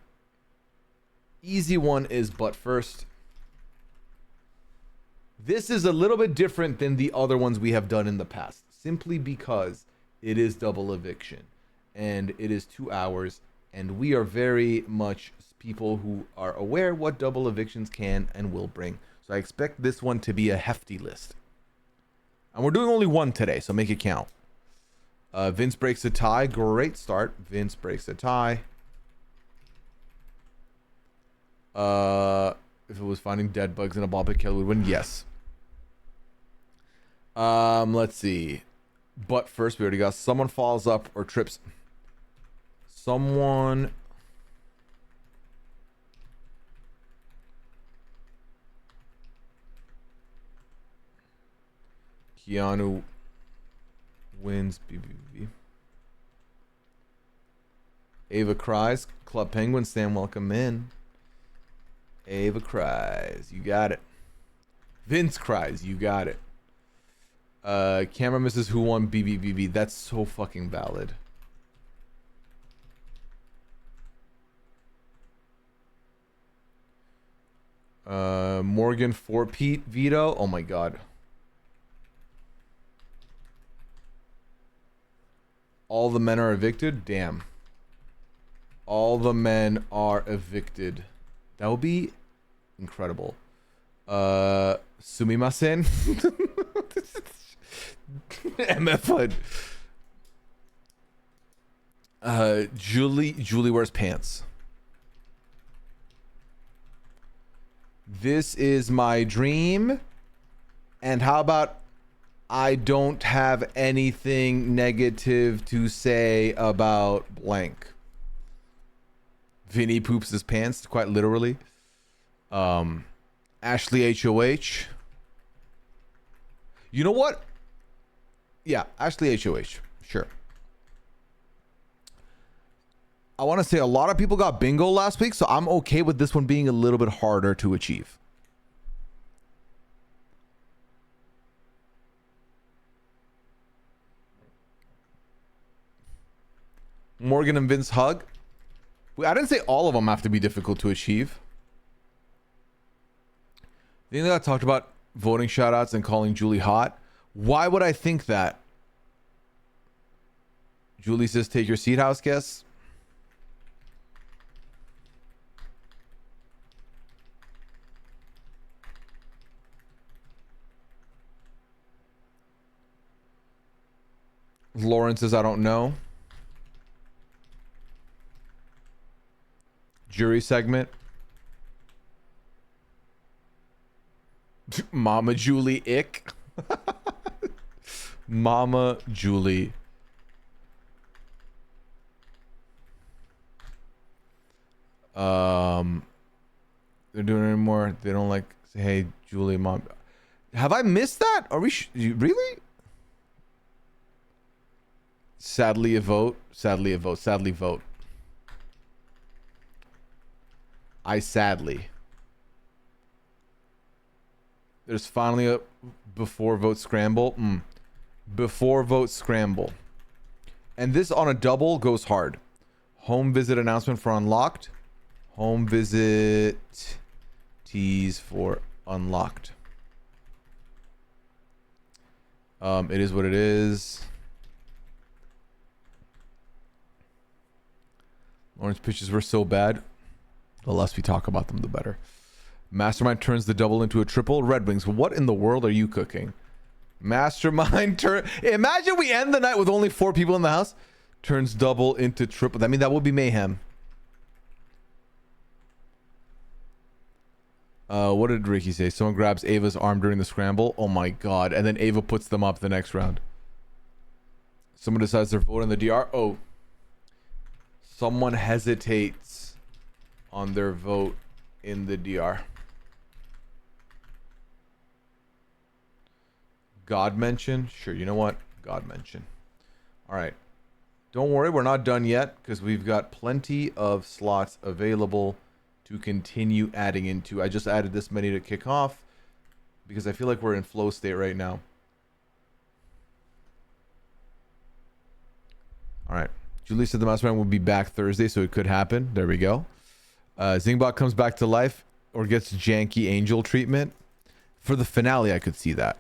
Easy one is but first. This is a little bit different than the other ones we have done in the past, simply because it is double eviction and it is 2 hours, and we are very much people who are aware what double evictions can and will bring. So I expect this one to be a hefty list. And we're doing only one today, so make it count. Vince breaks a tie. Great start. Vince breaks a tie. If it was finding dead bugs in a ball pit, Kelly would win. Yes. Let's see. But first, we already got someone falls up or trips. Someone. Keanu Wins BBB. Ava cries. Club Penguin Stan, welcome in. Ava cries. You got it. Vince cries. You got it. Camera misses who won BBBB. That's so fucking valid. Morgan for Pete veto. Oh my god. All the men are evicted. Damn. All the men are evicted. That would be incredible. Sumimasen. MF HUD. Julie wears pants. This is my dream. And how about I don't have anything negative to say about blank. Vinny poops his pants, quite literally. Ashley HOH. You know what? Yeah, Ashley HOH. Sure. I want to say a lot of people got bingo last week, so I'm okay with this one being a little bit harder to achieve. Morgan and Vince hug. I didn't say all of them have to be difficult to achieve. The thing that I talked about voting shoutouts and calling Julie hot. Why would I think that? Julie says, take your seat, house guests. Lauren says, I don't know. Jury segment. Mama Julie ick. Mama Julie. They're doing it anymore. They don't like say, hey, Julie, mom. Have I missed that? Are we really? Sadly a vote. Sadly a vote. Sadly vote. I sadly. There's finally a before vote scramble. Before vote scramble. And this on a double goes hard. Home visit announcement for unlocked. Home visit tease for unlocked. It is what it is. Lawrence pitches were so bad. The less we talk about them, the better. Mastermind turns the double into a triple. Red Wings, what in the world are you cooking? Mastermind turn. Imagine we end the night with only 4 people in the house. Turns double into triple. I mean, that would be mayhem. What did Ricky say? Someone grabs Ava's arm during the scramble. Oh my god. And then Ava puts them up the next round. Someone decides their vote in the DR. Oh. Someone hesitates on their vote in the DR. God mention? Sure, you know what? God mention. Alright. Don't worry, we're not done yet because we've got plenty of slots available to continue adding into. I just added this many to kick off because I feel like we're in flow state right now. Alright. Julie said the Mastermind will be back Thursday, so it could happen. There we go. Zingbot comes back to life or gets janky angel treatment. For the finale, I could see that.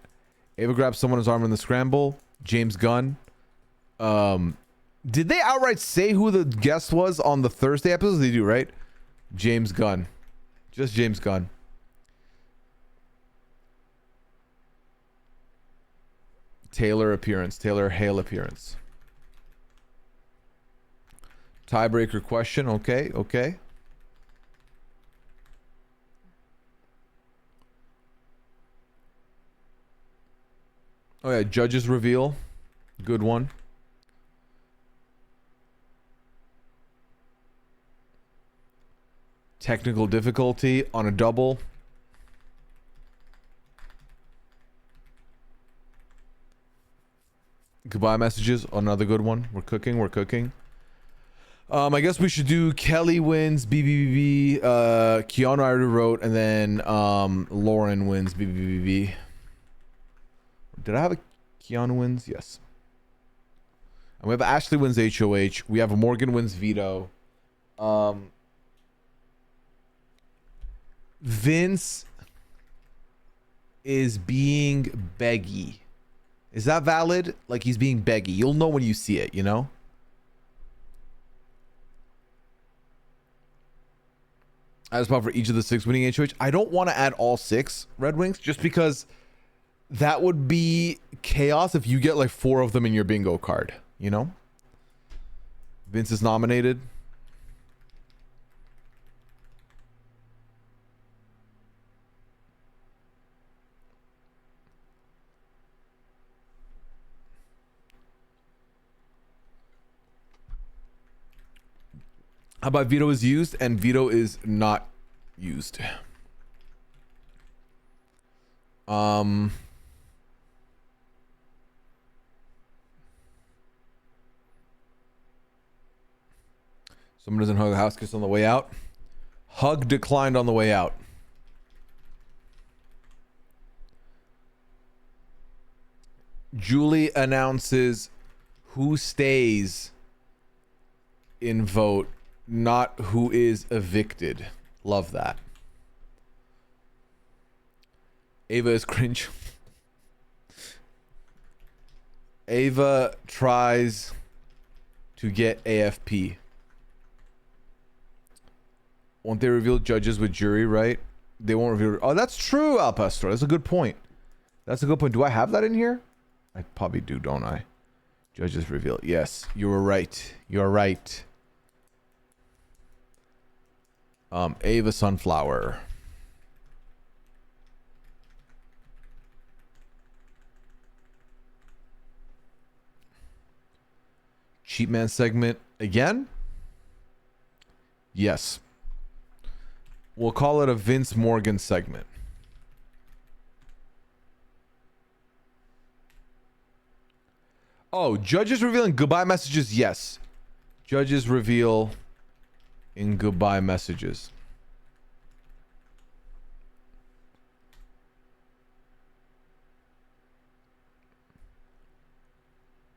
Ava grabs someone's arm in the scramble. James Gunn. Did they outright say who the guest was on the Thursday episodes? They do, right? James Gunn. Just James Gunn. Taylor appearance. Taylor Hale appearance. Tiebreaker question. Okay, okay. Oh yeah, judges reveal. Good one. Technical difficulty on a double. Goodbye messages. Another good one. We're cooking. We're cooking. I guess we should do Kelly wins BBBB. Keanu I already wrote, and then Lauren wins BBBB. Did I have a Keanu wins? Yes. And we have Ashley wins HOH. We have Morgan wins veto. Vince is being beggy. Is that valid? Like he's being beggy. You'll know when you see it, you know? I just bought for each of the 6 winning HOH. I don't want to add all 6 Red Wings just because that would be chaos if you get like 4 of them in your bingo card, you know? Vince is nominated. How about veto is used and veto is not used? Someone doesn't hug a house kiss on the way out. Hug declined on the way out. Julie announces who stays in vote, not who is evicted. Love that. Ava is cringe. Ava tries to get AFP. Won't they reveal judges with jury, right? They won't reveal. Oh, that's true, Al Pastor. That's a good point. That's a good point. Do I have that in here? I probably do, don't I? Judges reveal. Yes, you were right. You're right. Ava Sunflower. Cheap Man segment again? Yes. We'll call it a Vince Morgan segment. Oh, judges revealing goodbye messages? Yes. Judges reveal in goodbye messages.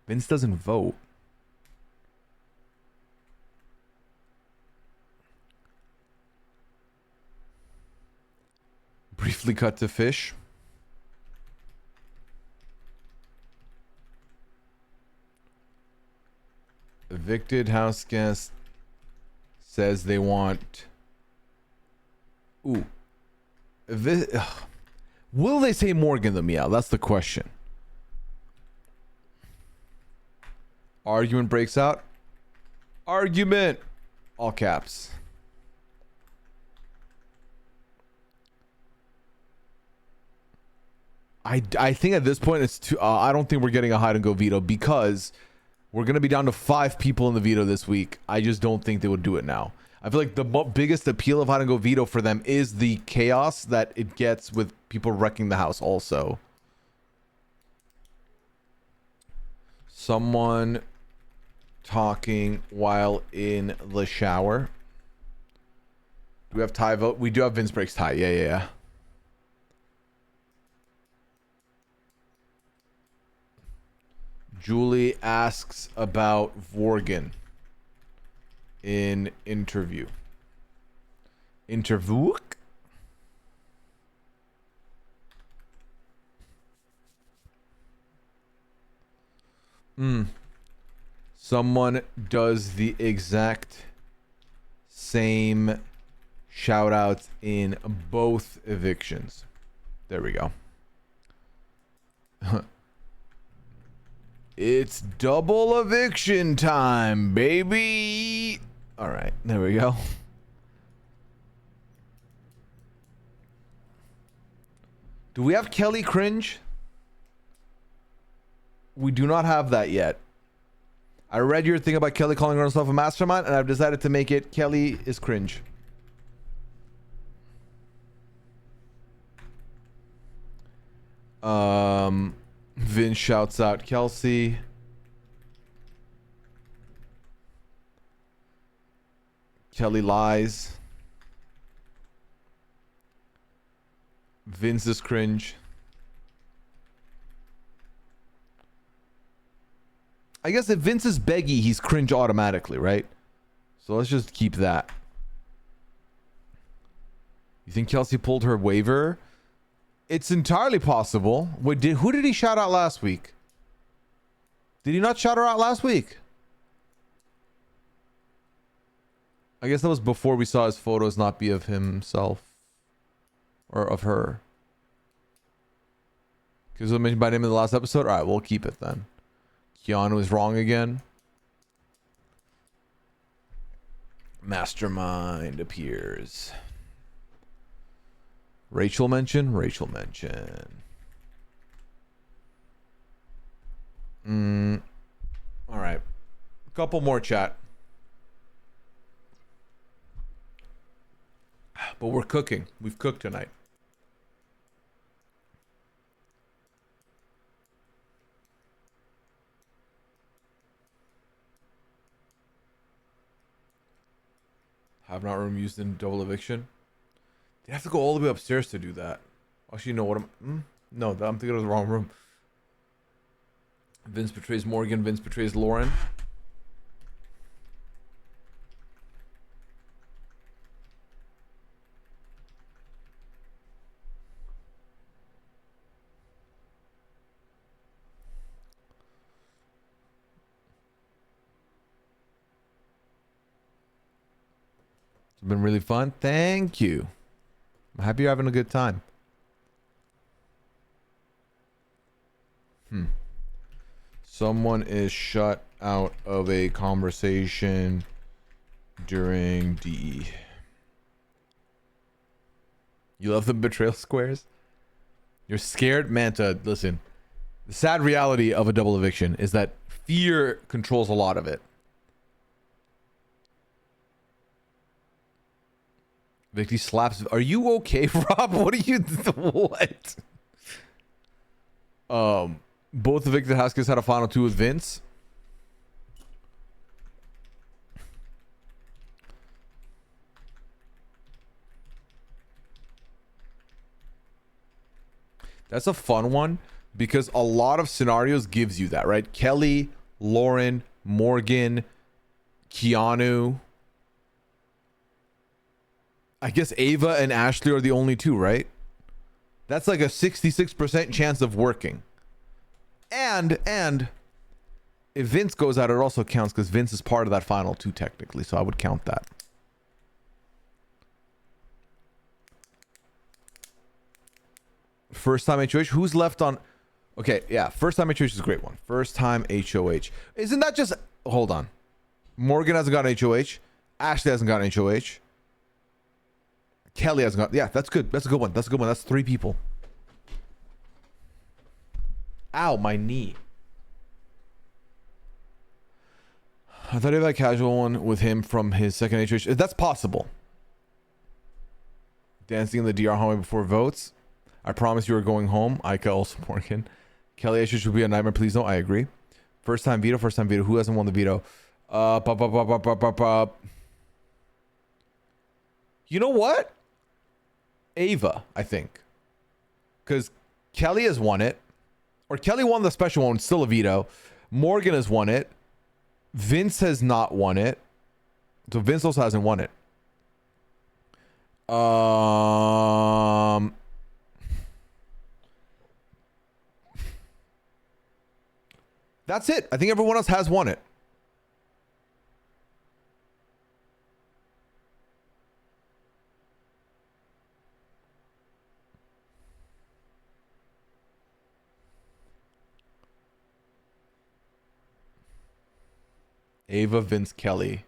Vince doesn't vote. Briefly cut to fish. Evicted house guest says they want. Ooh. Will they say Morgan the meow? That's the question. Argument breaks out. Argument. All caps. I think at this point it's too. I don't think we're getting a hide and go veto because we're gonna be down to 5 people in the veto this week. I just don't think they would do it now. I feel like the biggest appeal of hide and go veto for them is the chaos that it gets with people wrecking the house. Also, someone talking while in the shower. Do we have tie vote? We do have Vince breaks tie. Yeah. Julie asks about Vorgan in interview. Interview? Someone does the exact same shout outs in both evictions. There we go. It's double eviction time, baby. All right, there we go. Do we have Kelly cringe? We do not have that yet. I read your thing about Kelly calling herself a mastermind, and I've decided to make it Kelly is cringe. Vince shouts out Kelsey. Kelly lies. Vince is cringe. I guess if Vince is beggy, he's cringe automatically, right? So let's just keep that. You think Kelsey pulled her waiver? It's entirely possible. Wait, who did he shout out last week? Did he not shout her out last week? I guess that was before we saw his photos not be of himself. Or of her. Because it was mentioned by name in the last episode? Alright, we'll keep it then. Keanu is wrong again. Mastermind appears. Rachel mention. Alright. A couple more chat. But we're cooking. We've cooked tonight. Have not room used in double eviction. They have to go all the way upstairs to do that. Actually, you know what? No, I'm thinking of the wrong room. Vince betrays Morgan. Vince betrays Lauren. It's been really fun. Thank you. I'm happy you're having a good time. Someone is shut out of a conversation during DE. You love the betrayal squares? You're scared? Manta, listen. The sad reality of a double eviction is that fear controls a lot of it. Vicky slaps. Are you okay, Rob? What are you? What? Both the Victor Haskins had a final two with Vince. That's a fun one because a lot of scenarios gives you that, right? Kelly, Lauren, Morgan, Keanu. I guess Ava and Ashley are the only two, right? That's like a 66% chance of working. And if Vince goes out, it also counts because Vince is part of that final two technically, so I would count that. First time HOH. Who's left on? Okay, yeah. First time HOH is a great one. First time HOH. Isn't that just? Hold on. Morgan hasn't gotten HOH. Ashley hasn't gotten HOH. Kelly hasn't got. Yeah, that's good. That's a good one. That's a good one. That's 3 people. Ow, my knee. I thought he had a casual one with him from his second HOH. That's possible. Dancing in the DR hallway before votes. I promise you are going home. Ika also Morgan. Kelly HOH would be a nightmare. Please no. I agree. First time veto. First time veto. Who hasn't won the veto? You know what? Ava, I think. Because Kelly has won it. Or Kelly won the special one. Still a veto. Morgan has won it. Vince has not won it. So Vince also hasn't won it. That's it. I think everyone else has won it. Ava, Vince, Kelly.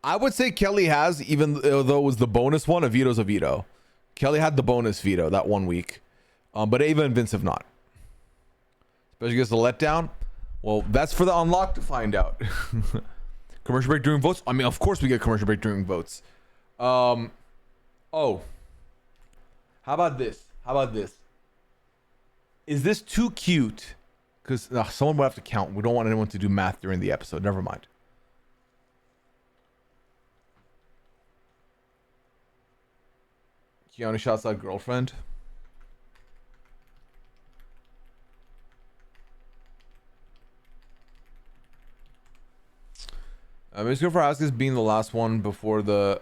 I would say Kelly has, even though it was the bonus one, a veto's a veto. Kelly had the bonus veto that 1 week. But Ava and Vince have not. Especially against the letdown. Well, that's for the unlock to find out. Commercial break during votes? I mean, of course we get commercial break during votes. Oh. How about this? Is this too cute? Because someone will have to count. We don't want anyone to do math during the episode. Never mind. Keanu shouts out girlfriend. Miss Go for Oscars being the last one before the.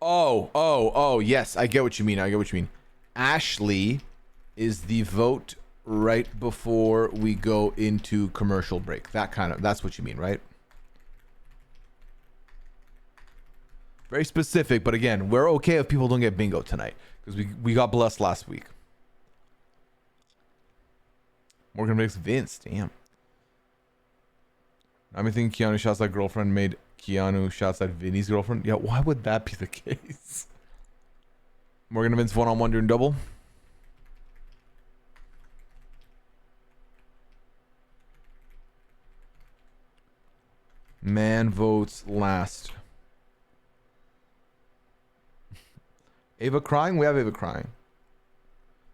Oh, yes, I get what you mean. Ashley is the vote right before we go into commercial break. That's what you mean, right? Very specific, but again, we're okay if people don't get bingo tonight because we got blessed last week. Morgan makes Vince, damn. I'm thinking Keanu shouts at girlfriend made Keanu shouts at Vinny's girlfriend. Yeah, why would that be the case? Morgan and Vince one-on-one doing double. Man votes last. Ava crying? We have Ava crying.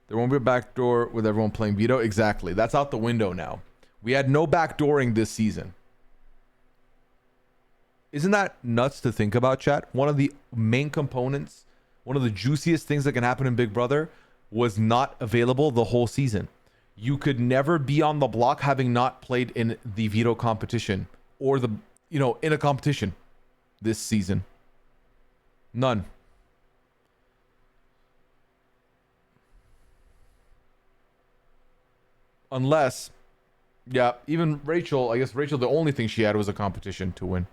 There won't be a backdoor with everyone playing veto. Exactly. That's out the window now. We had no backdooring this season. Isn't that nuts to think about, chat? One of the main components, one of the juiciest things that can happen in Big Brother was not available the whole season. You could never be on the block having not played in the veto competition or in a competition this season. None. Unless, yeah, even Rachel, I guess Rachel, the only thing she had was a competition to win.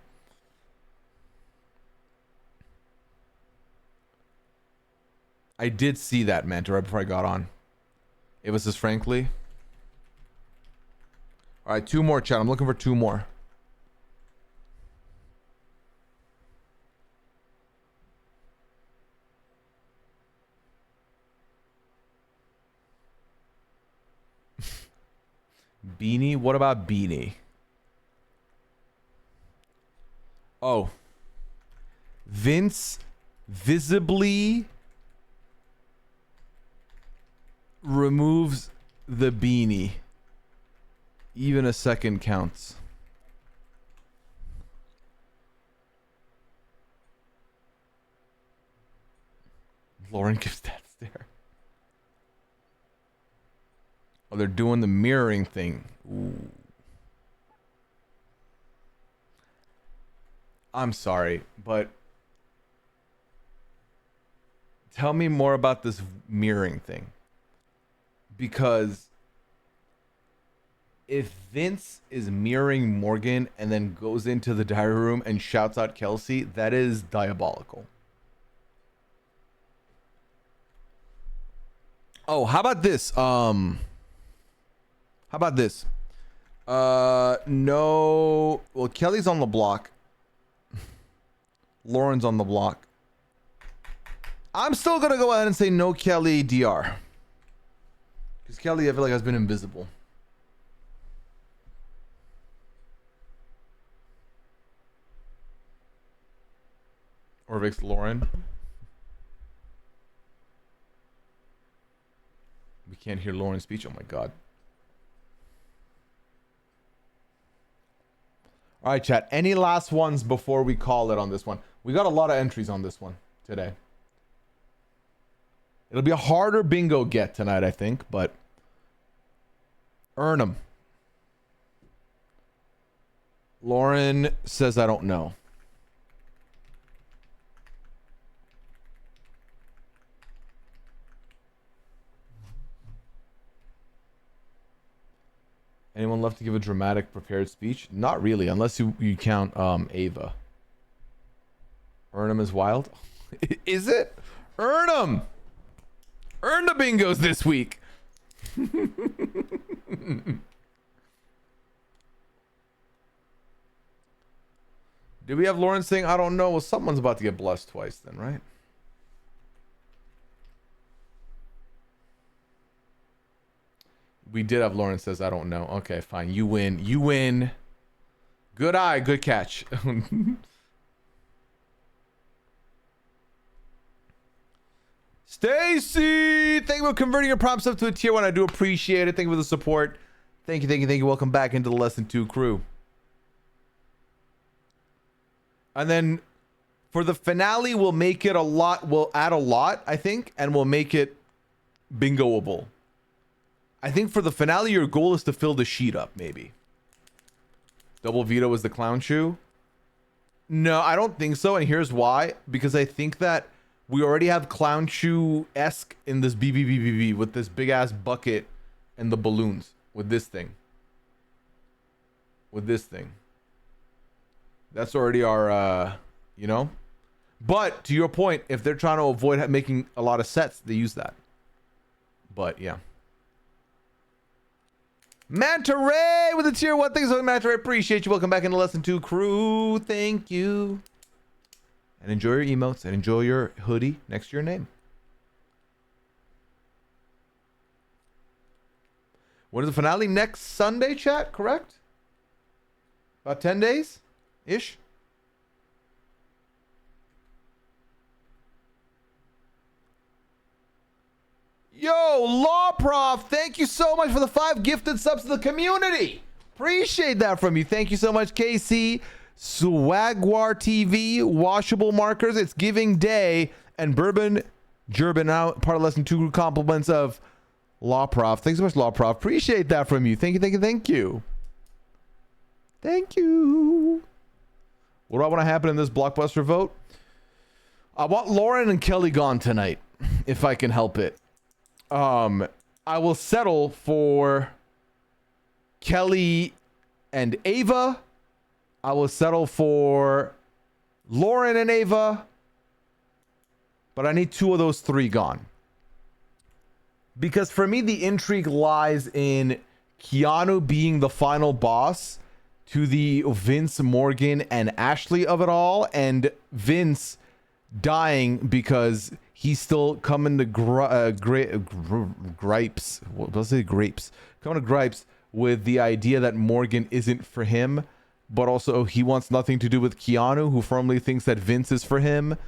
I did see that, Manta, right before I got on. It was just frankly. All right, 2 more, chat. I'm looking for 2 more. Beanie? What about Beanie? Oh. Vince visibly removes the beanie. Even a second counts. Lauren gives that stare. Oh, they're doing the mirroring thing. Ooh. I'm sorry, but tell me more about this mirroring thing. Because if Vince is mirroring Morgan and then goes into the diary room and shouts out Kelsey, that is diabolical. Oh, how about this? No. Well, Kelly's on the block. Lauren's on the block. I'm still gonna go ahead and say no Kelly DR. Because Kelly, I feel like, has been invisible. Or Vic's Lauren. We can't hear Lauren's speech. Oh my god. All right, chat. Any last ones before we call it on this one? We got a lot of entries on this one today. It'll be a harder bingo get tonight, I think, but earn them. Lauren says, I don't know. Anyone left to give a dramatic prepared speech? Not really, unless you count Ava. Earn them is wild. Is it? Earn them. Earn the bingos this week. Did we have Lauren saying, I don't know? Well, someone's about to get blessed twice then, right? We did have Lauren says, I don't know. Okay, fine. You win. You win. Good eye. Good catch. Stacy, thank you for converting your prompts up to a tier 1. I do appreciate it. Thank you for the support. Thank you, thank you, thank you. Welcome back into the Lesson 2 crew. And then For the finale, we'll make it a lot. We'll add a lot, I think, and we'll make it bingoable. I think for the finale, your goal is to fill the sheet up, maybe. Double veto is the clown shoe. No, I don't think so, and here's why. Because I think that we already have clown shoe-esque in this BBBBB with this big-ass bucket and the balloons. With this thing. With this thing. That's already our, you know? But, to your point, if they're trying to avoid making a lot of sets, they use that. But, yeah. Manta Ray with a tier 1. Thanks so much, Manta Ray. Appreciate you. Welcome back into Lesson 2 crew. Thank you. And enjoy your emotes and enjoy your hoodie next to your name. When is the finale? Next Sunday, chat, correct? About 10 days-ish? Yo, Law Prof, thank you so much for the 5 gifted subs to the community. Appreciate that from you. Thank you so much, KC. Swagwar TV, washable markers, it's giving day, and Bourbon Gerban out, part of Lesson 2 compliments of Law Prof. Thanks so much, Law Prof. Appreciate that from you. Thank you, thank you, thank you. Thank you. What do I want to happen in this blockbuster vote? I want Lauren and Kelly gone tonight, if I can help it. I will settle for Kelly and Ava. I will settle for Lauren and Ava. But I need 2 of those 3 gone. Because for me, the intrigue lies in Keanu being the final boss to the Vince, Morgan, and Ashley of it all. And Vince dying because he's still coming to gripes. Let's say grapes. Coming to gripes with the idea that Morgan isn't for him, but also he wants nothing to do with Keanu, who firmly thinks that Vince is for him.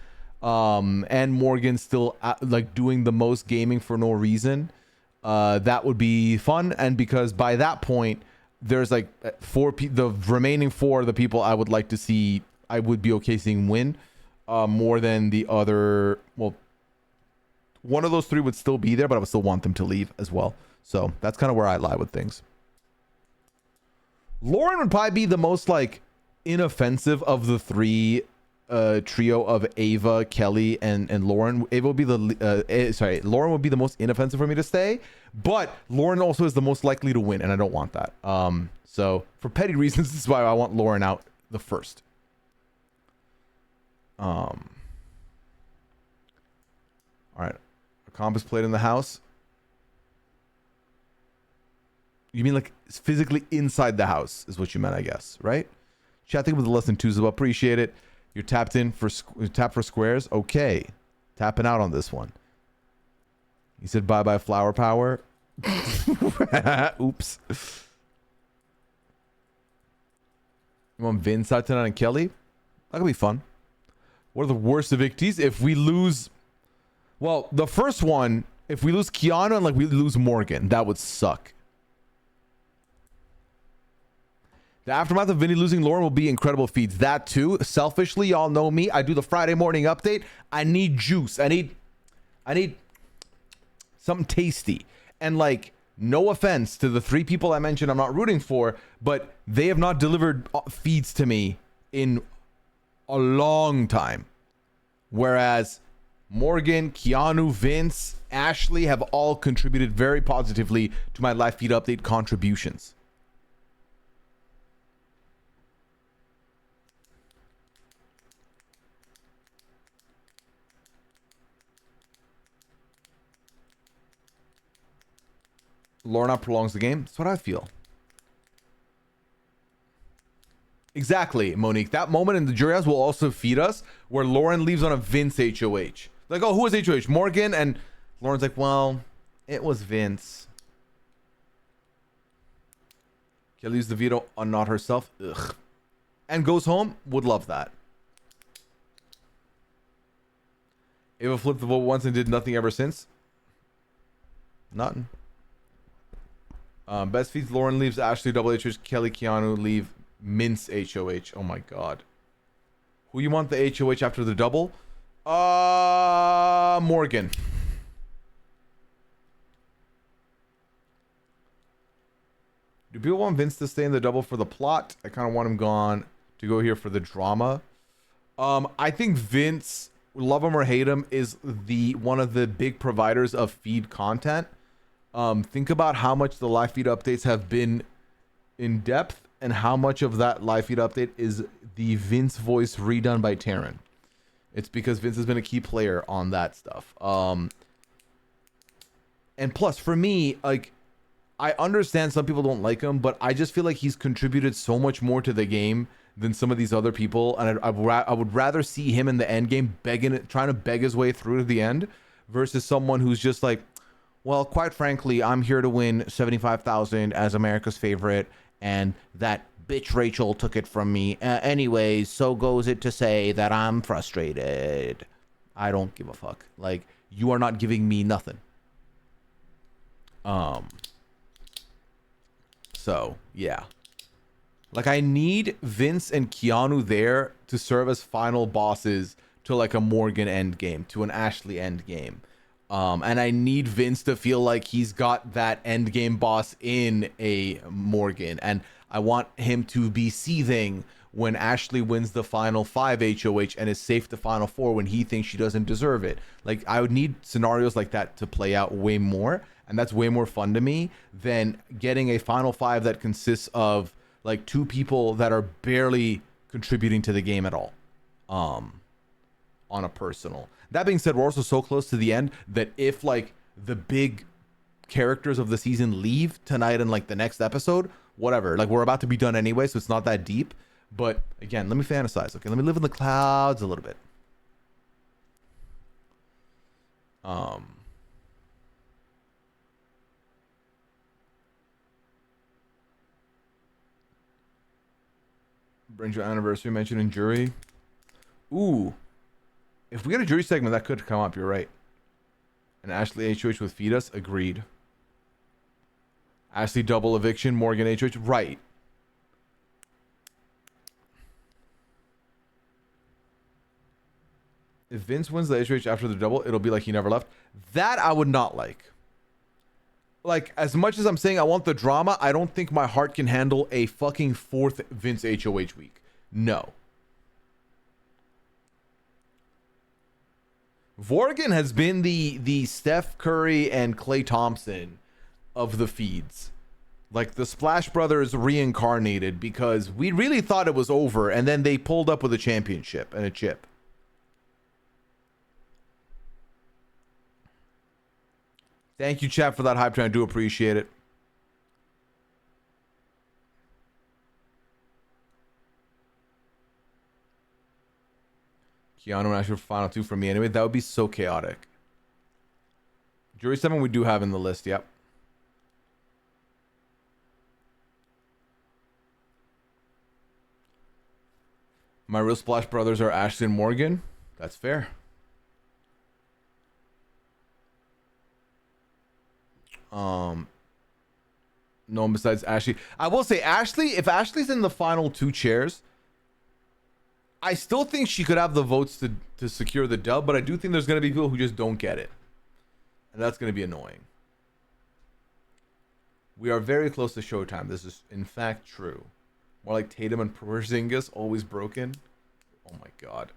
And Morgan still like doing the most gaming for no reason. That would be fun. And because by that point, there's like the remaining 4 of the people I would like to see, I would be okay seeing win. More than the other, well, one of those 3 would still be there, but I would still want them to leave as well. So that's kind of where I lie with things. Lauren would probably be the most like inoffensive of the 3 trio of Ava, Kelly, and Lauren. Ava would be Lauren would be the most inoffensive for me to stay, but Lauren also is the most likely to win, and I don't want that. So for petty reasons, this is why I want Lauren out the first. All right, a compass plate in the house. You mean like physically inside the house is what you meant, I guess, right? Chatting with the Lesson 2 as well. Appreciate it. You're tapped in for tap for squares. Okay, tapping out on this one. He said bye bye flower power. Oops. You want Vince out tonight and Kelly? That could be fun. What are the worst evictees? If we lose, well, the first one, if we lose Keanu and like we lose Morgan, that would suck. The aftermath of Vinny losing Lauren will be incredible feeds. That too. Selfishly, y'all know me. I do the Friday morning update. I need juice. I need something tasty. And like, no offense to the 3 people I mentioned I'm not rooting for, but they have not delivered feeds to me in a long time. Whereas Morgan, Keanu, Vince, Ashley have all contributed very positively to my live feed update contributions. Lorna prolongs the game. That's what I feel. Exactly, Monique. That moment in the jury house will also feed us where Lauren leaves on a Vince HOH. Like, oh, who was HOH? Morgan? And Lauren's like, well, it was Vince. Kelly used the veto on not herself. Ugh. And goes home. Would love that. Ava flipped the vote once and did nothing ever since. Nothing. Best feeds Lauren leaves Ashley double HOH, Kelly, Keanu leave Mince HOH. Oh my god. Who you want the HOH after the double? Morgan. Do people want Vince to stay in the double for the plot? I kind of want him gone to go here for the drama. I think Vince, love him or hate him, is one of the big providers of feed content. Think about how much the live feed updates have been in depth, and how much of that live feed update is the Vince voice redone by Taryn. It's because Vince has been a key player on that stuff. And plus, for me, like, I understand some people don't like him, but I just feel like he's contributed so much more to the game than some of these other people, and I would rather see him in the end game trying to beg his way through to the end, versus someone who's just like, well, quite frankly, I'm here to win 75,000 as America's favorite, and that bitch Rachel took it from me. Anyways, so goes it to say that I'm frustrated. I don't give a fuck. Like, you are not giving me nothing. So, yeah. Like, I need Vince and Keanu there to serve as final bosses to, like, a Morgan end game, to an Ashley end game. And I need Vince to feel like he's got that end game boss in a Morgan. And I want him to be seething when Ashley wins the final 5 HOH and is safe to final 4 when he thinks she doesn't deserve it. Like, I would need scenarios like that to play out way more. And that's way more fun to me than getting a final 5 that consists of like 2 people that are barely contributing to the game at all. On a personal. That being said, we're also so close to the end that if like the big characters of the season leave tonight and like the next episode, whatever, like we're about to be done anyway, so it's not that deep. But again, let me fantasize. Okay, let me live in the clouds a little bit. Brings your anniversary mentioned in jury. Ooh. If we get a jury segment, that could come up. You're right. And Ashley HOH with Feed Us. Agreed. Ashley double eviction. Morgan HOH. Right. If Vince wins the HOH after the double, it'll be like he never left. That I would not like. Like, as much as I'm saying I want the drama, I don't think my heart can handle a fucking 4th Vince HOH week. No. Vorgan has been the Steph Curry and Klay Thompson of the feeds. Like, the Splash Brothers reincarnated, because we really thought it was over, and then they pulled up with a championship and a chip. Thank you, chat, for that hype train. I do appreciate it. Keanu and Ashley for final 2 for me anyway. That would be so chaotic. Jury 7 we do have in the list, yep. My real Splash Brothers are Ashley and Morgan. That's fair. No one besides Ashley. I will say Ashley, if Ashley's in the final 2 chairs, I still think she could have the votes to secure the dub, but I do think there's going to be people who just don't get it. And that's going to be annoying. We are very close to showtime. This is, in fact, true. More like Tatum and Porzingis, always broken. Oh my god.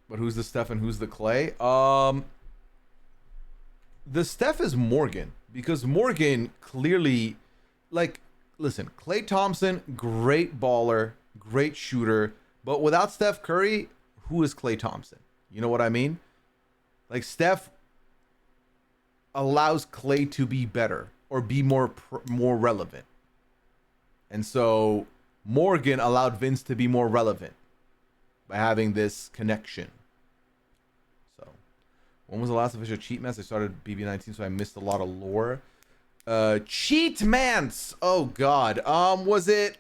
But who's the Steph and who's the Clay? The Steph is Morgan, because Morgan clearly, like, listen, Klay Thompson, great baller, great shooter, but without Steph Curry, who is Klay Thompson? You know what I mean? Like, Steph allows Klay to be better or be more relevant. And so Morgan allowed Vince to be more relevant by having this connection. So, when was the last official cheat mess? I started BB19, so I missed a lot of lore. Cheat mance. Oh god. Was it?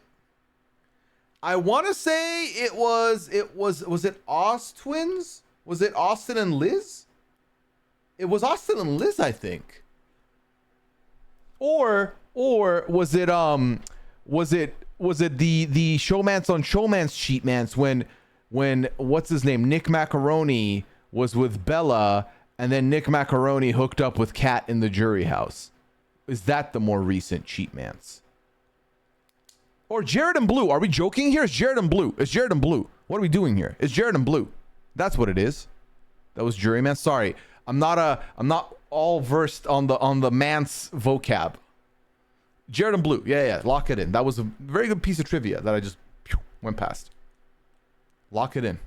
I want to say it was it Oz twins? Was it Austin and Liz? It was Austin and Liz, I think. Or was it was it the Showmance on Showmance Sheetmance when what's his name, Nick Macaroni was with Bella, and then Nick Macaroni hooked up with Kat in the jury house? Is that the more recent Sheetmance? Or Jared and Blue? Are we joking here? It's Jared and Blue. It's Jared and Blue. What are we doing here? It's Jared and Blue. That's what it is. That was Juryman. Sorry, I'm not all versed on the Mance vocab. Jared and Blue. Yeah. Lock it in. That was a very good piece of trivia that I just went past. Lock it in.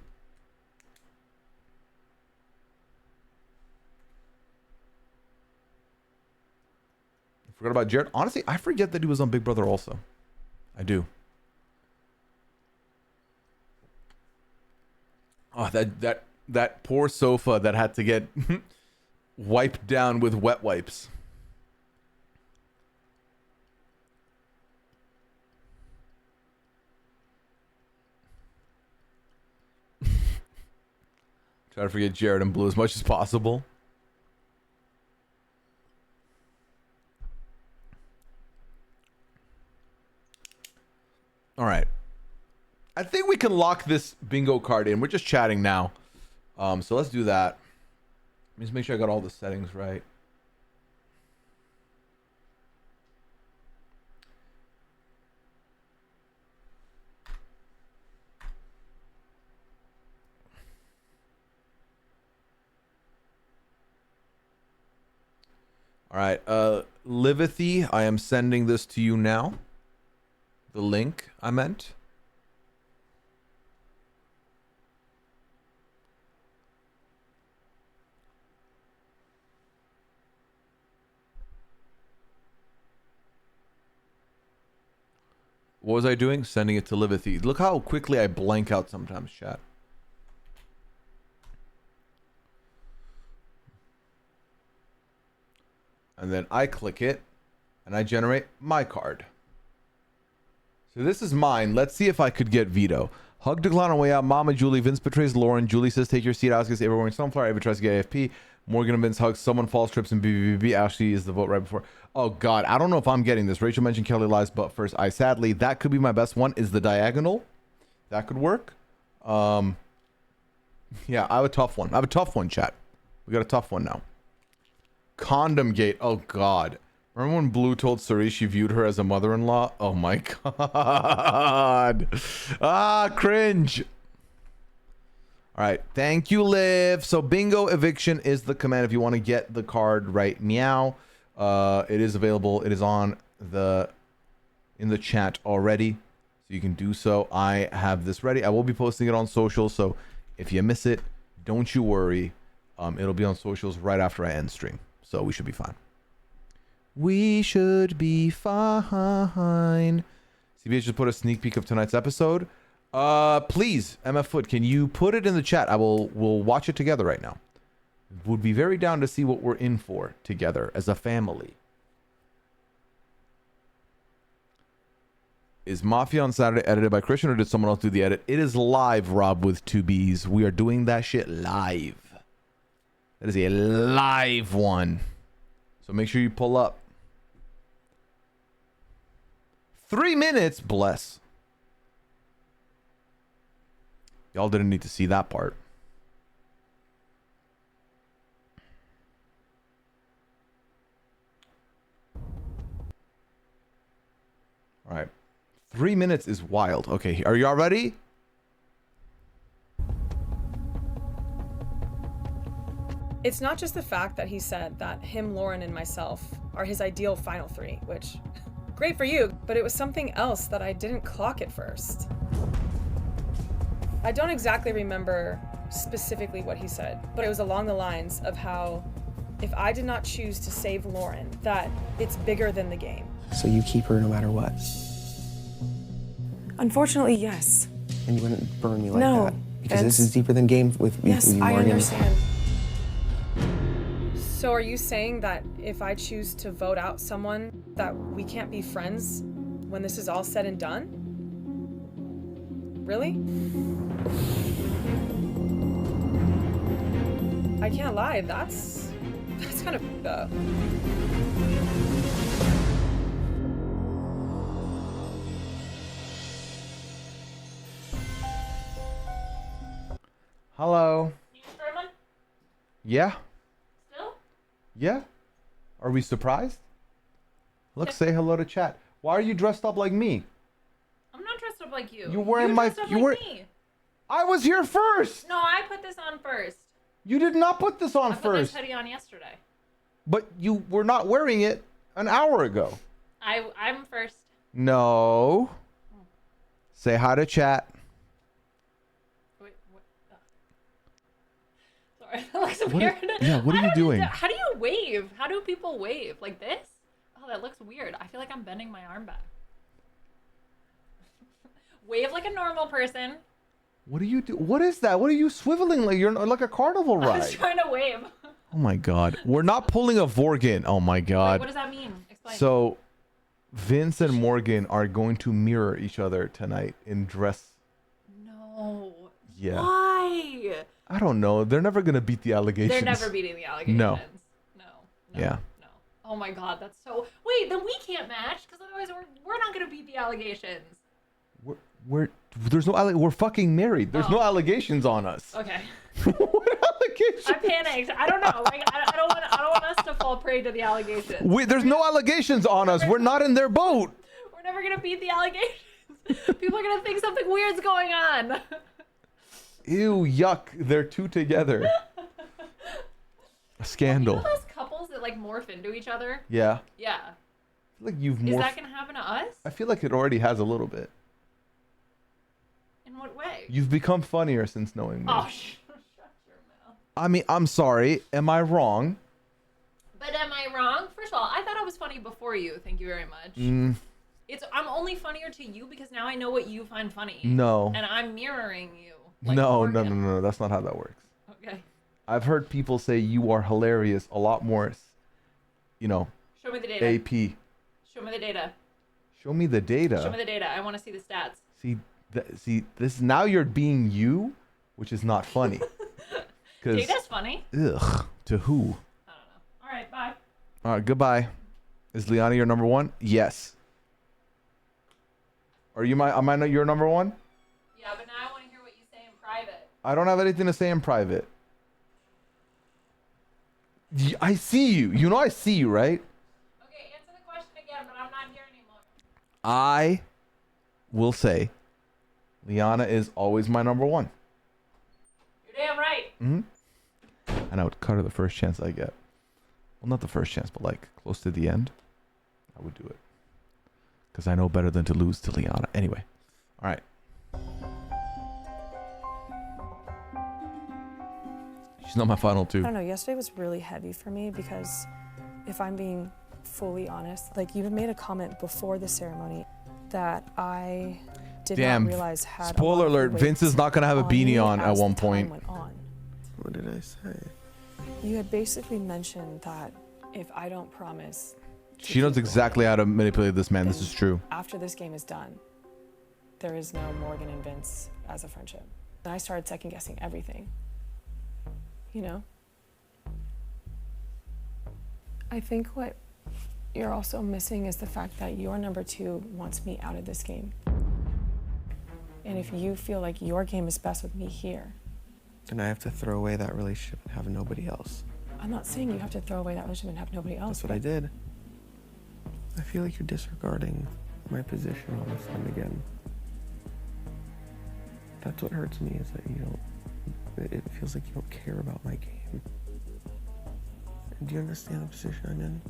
I forgot about Jared. Honestly, I forget that he was on Big Brother also. I do. Oh, that poor sofa that had to get wiped down with wet wipes. Try to forget Jared and Blue as much as possible. All right. I think we can lock this bingo card in. We're just chatting now. So let's do that. Let me just make sure I got all the settings right. All right, Livithy, I am sending this to you now. The link, I meant. What was I doing? Sending it to Livithy. Look how quickly I blank out sometimes, chat. And then I click it, and I generate my card. So this is mine. Let's see if I could get veto. Hug decline on way out. Mama Julie. Vince betrays Lauren. Julie says take your seat. Alex gets everyone wearing sunflower. Ava tries to get AFP. Morgan and Vince hugs. Someone falls, trips, and BBB. Ashley is the vote right before. Oh God, I don't know if I'm getting this. Rachel mentioned Kelly lies, but first I sadly that could be my best one. Is the diagonal? That could work. Yeah, I have a tough one. I have a tough one, chat. We got a tough one now. Condom gate. Oh God. Remember when Blue told Suri she viewed her as a mother-in-law? Oh my God. Ah, cringe. All right. Thank you, Liv. So bingo eviction is the command if you want to get the card right meow. It is available. It is in the chat already. So you can do so. I have this ready. I will be posting it on social. So if you miss it, don't you worry. It'll be on socials right after I end stream. So we should be fine. We should be fine. CBH just put a sneak peek of tonight's episode. Please, MF Foot, can you put it in the chat? We'll watch it together right now. Would be very down to see what we're in for together as a family. Is Mafia on Saturday edited by Christian or did someone else do the edit? It is live, Rob, with 2Bs. We are doing that shit live. That is a live one. So make sure you pull up. 3 minutes, bless. Y'all didn't need to see that part. All right. 3 minutes is wild. Okay, are y'all ready? It's not just the fact that he said that him, Lauren, and myself are his ideal final three, which, great for you, but it was something else that I didn't clock at first. I don't exactly remember specifically what he said, but it was along the lines of how if I did not choose to save Lauren, that it's bigger than the game. So you keep her no matter what? Unfortunately, yes. And you wouldn't burn me like No, that? Because this is deeper than game with you, Yes, Morgan. I understand. So are you saying that if I choose to vote out someone, that we can't be friends when this is all said and done? Really? I can't lie, that's kind of f***ed up. Hello. You Sherman? Yeah. Still? Yeah. Are we surprised? Look, say hello to chat. Why are you dressed up like me? I'm not dressed up like you. You're wearing my. Dressed up You like were. me. I was here first. No, I put this on first. You did not put this on I put first. this hoodie on yesterday. But you were not wearing it an hour ago. I'm first. No. Say hi to chat. Wait, what? Sorry, that looks weird. What are you doing? How do you wave? How do people wave? Like this? Oh, that looks weird. I feel like I'm bending my arm back. Wave like a normal person. What do you do? What is that? What are you swiveling like? You're like a carnival I was ride. trying to wave. Oh my god. We're not pulling a Vorgin. Oh my Wait, god. what does that mean? Explain. So Vince and Morgan are going to mirror each other tonight in dress. No. Yeah. Why? I don't know. They're never gonna beat the allegations. They're never beating the allegations. No. No. Yeah. No. Oh my god, that's so. Wait, then we can't match because otherwise we're not gonna beat the allegations. There's no we're fucking married. There's no allegations on us. Okay. What allegations? I panicked. I don't know. Like I don't want us to fall prey to the allegations. There's no allegations on us. We're not in their boat. We're never gonna beat the allegations. People are gonna think something weird's going on. Ew, yuck. They're two together. A scandal. You know those couples that like morph into each other? Yeah. Yeah. I feel like you've Is morphed. that gonna happen to us? I feel like it already has a little bit. In what way? You've become funnier since knowing me. Oh, shut your mouth. I mean, I'm sorry. Am I wrong? But am I wrong? First of all, I thought I was funny before you. Thank you very much. I'm only funnier to you because now I know what you find funny. No. And I'm mirroring you. Like No. Morgan. That's not how that works. Okay. I've heard people say you are hilarious a lot more, Show me the data. AP. Show me the data. Show me the data. Show me the data. I want to see the stats. See, this now you're being you, which is not funny. Data's funny. Ugh. To who? I don't know. All right, bye. All right, goodbye. Is Liana your number one? Yes. Am I not your number one? Yeah, but now I want to hear what you say in private. I don't have anything to say in private. I see you. You know I see you, right? Okay, answer the question again, but I'm not here anymore. I will say Liana is always my number one. You're damn right. And I would cut her the first chance I get. Well, not the first chance, but like close to the end. I would do it. Because I know better than to lose to Liana. Anyway. All right. She's not my final two. I don't know, yesterday was really heavy for me because if I'm being fully honest, like you made a comment before the ceremony that I did not realize had spoiler alert, Vince is not going to have a beanie on at one point. What did I say? You had basically mentioned that if I don't promise. She knows exactly how to manipulate this man. This is true. After this game is done, there is no Morgan and Vince as a friendship. And I started second guessing everything. You know? I think what you're also missing is the fact that your number two wants me out of this game. And if you feel like your game is best with me here, Then I have to throw away that relationship and have nobody else. I'm not saying you have to throw away that relationship and have nobody else. That's what I did. I feel like you're disregarding my position on this time again. That's what hurts me, is that you don't, it feels like you don't care about my game. Do you understand the position I'm in?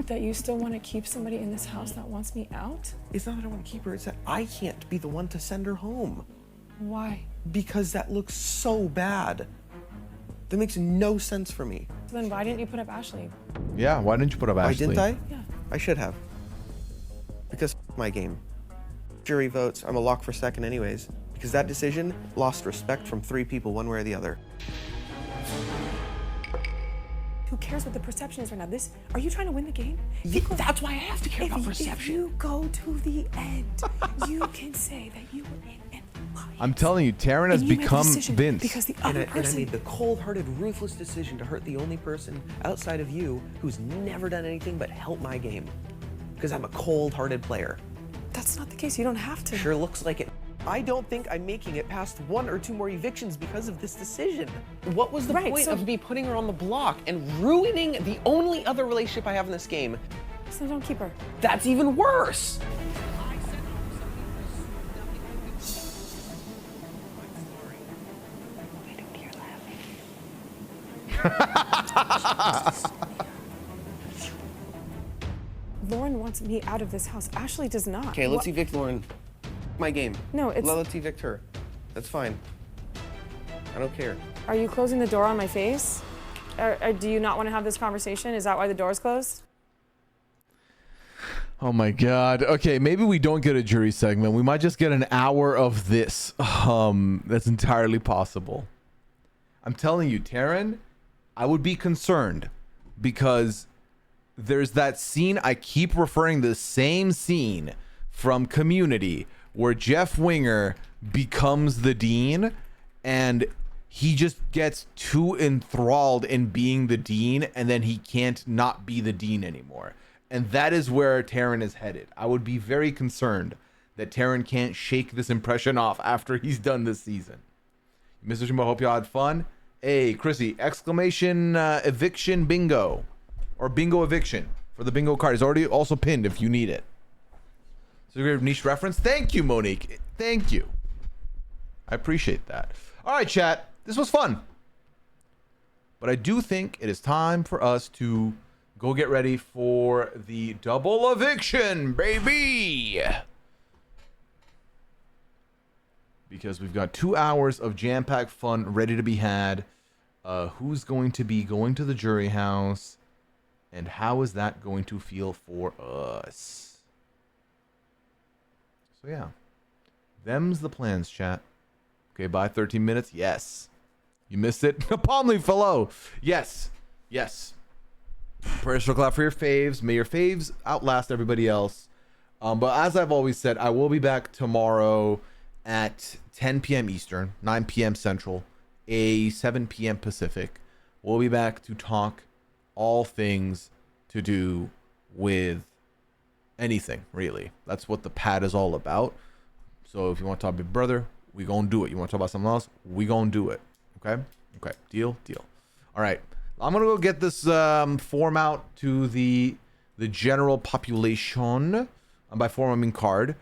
That you still want to keep somebody in this house that wants me out? It's not that I want to keep her, it's that I can't be the one to send her home. Why? Because that looks so bad. That makes no sense for me. So then why didn't you put up Ashley? Yeah, why didn't you put up Why Ashley? didn't I? Yeah. I should have. Because my game. Jury votes, I'm a lock for second anyways. Because that decision lost respect from 3 people one way or the other. Who cares what the perception is right now? Are you trying to win the game? That's why I have to care about perception. If you go to the end, you can say that you were in and lied. I'm telling you, Taryn has And you made the become decision Vince. Because the And other I person. made the cold-hearted, ruthless decision to hurt the only person outside of you who's never done anything but help my game. Because I'm a cold-hearted player. That's not the case. You don't have to. Sure looks like it. I don't think I'm making it past 1 or 2 more evictions because of this decision. What was the point of me putting her on the block and ruining the only other relationship I have in this game? So don't keep her. That's even worse. Lauren wants me out of this house. Ashley does not. Okay, let's evict Lauren. My game. No, it's... Let's evict her. That's fine. I don't care. Are you closing the door on my face? Or do you not want to have this conversation? Is that why the door's closed? Oh my God. Okay, maybe we don't get a jury segment. We might just get an hour of this. That's entirely possible. I'm telling you, Taryn, I would be concerned because there's that scene, I keep referring to the same scene from Community where Jeff Winger becomes the dean and he just gets too enthralled in being the dean and then he can't not be the dean anymore. And that is where Taryn is headed. I would be very concerned that Taryn can't shake this impression off after he's done this season. Mr. Jimbo, hope y'all had fun. Hey, Chrissy, exclamation eviction bingo. Or bingo eviction for the bingo card. It's already also pinned if you need it. It's a great niche reference. Thank you, Monique. Thank you. I appreciate that. All right, chat. This was fun. But I do think it is time for us to go get ready for the double eviction, baby. Because we've got 2 hours of jam-packed fun ready to be had. Who's going to be going to the jury house? And how is that going to feel for us? So yeah. Them's the plans, chat. Okay, bye 13 minutes. Yes. You missed it. Palm leaf hello. Yes. Yes. Prayers for clap for your faves. May your faves outlast everybody else. But as I've always said, I will be back tomorrow at 10 p.m. Eastern, 9 p.m. Central, 7 p.m. Pacific. We'll be back to talk all things to do with anything, really. That's what the pad is all about. So if you want to talk Big Brother, we gonna do it. You want to talk about something else, we gonna do it. Okay? Okay. Deal? Deal. All right. I'm gonna go get this form out to the general population. By form, I mean card.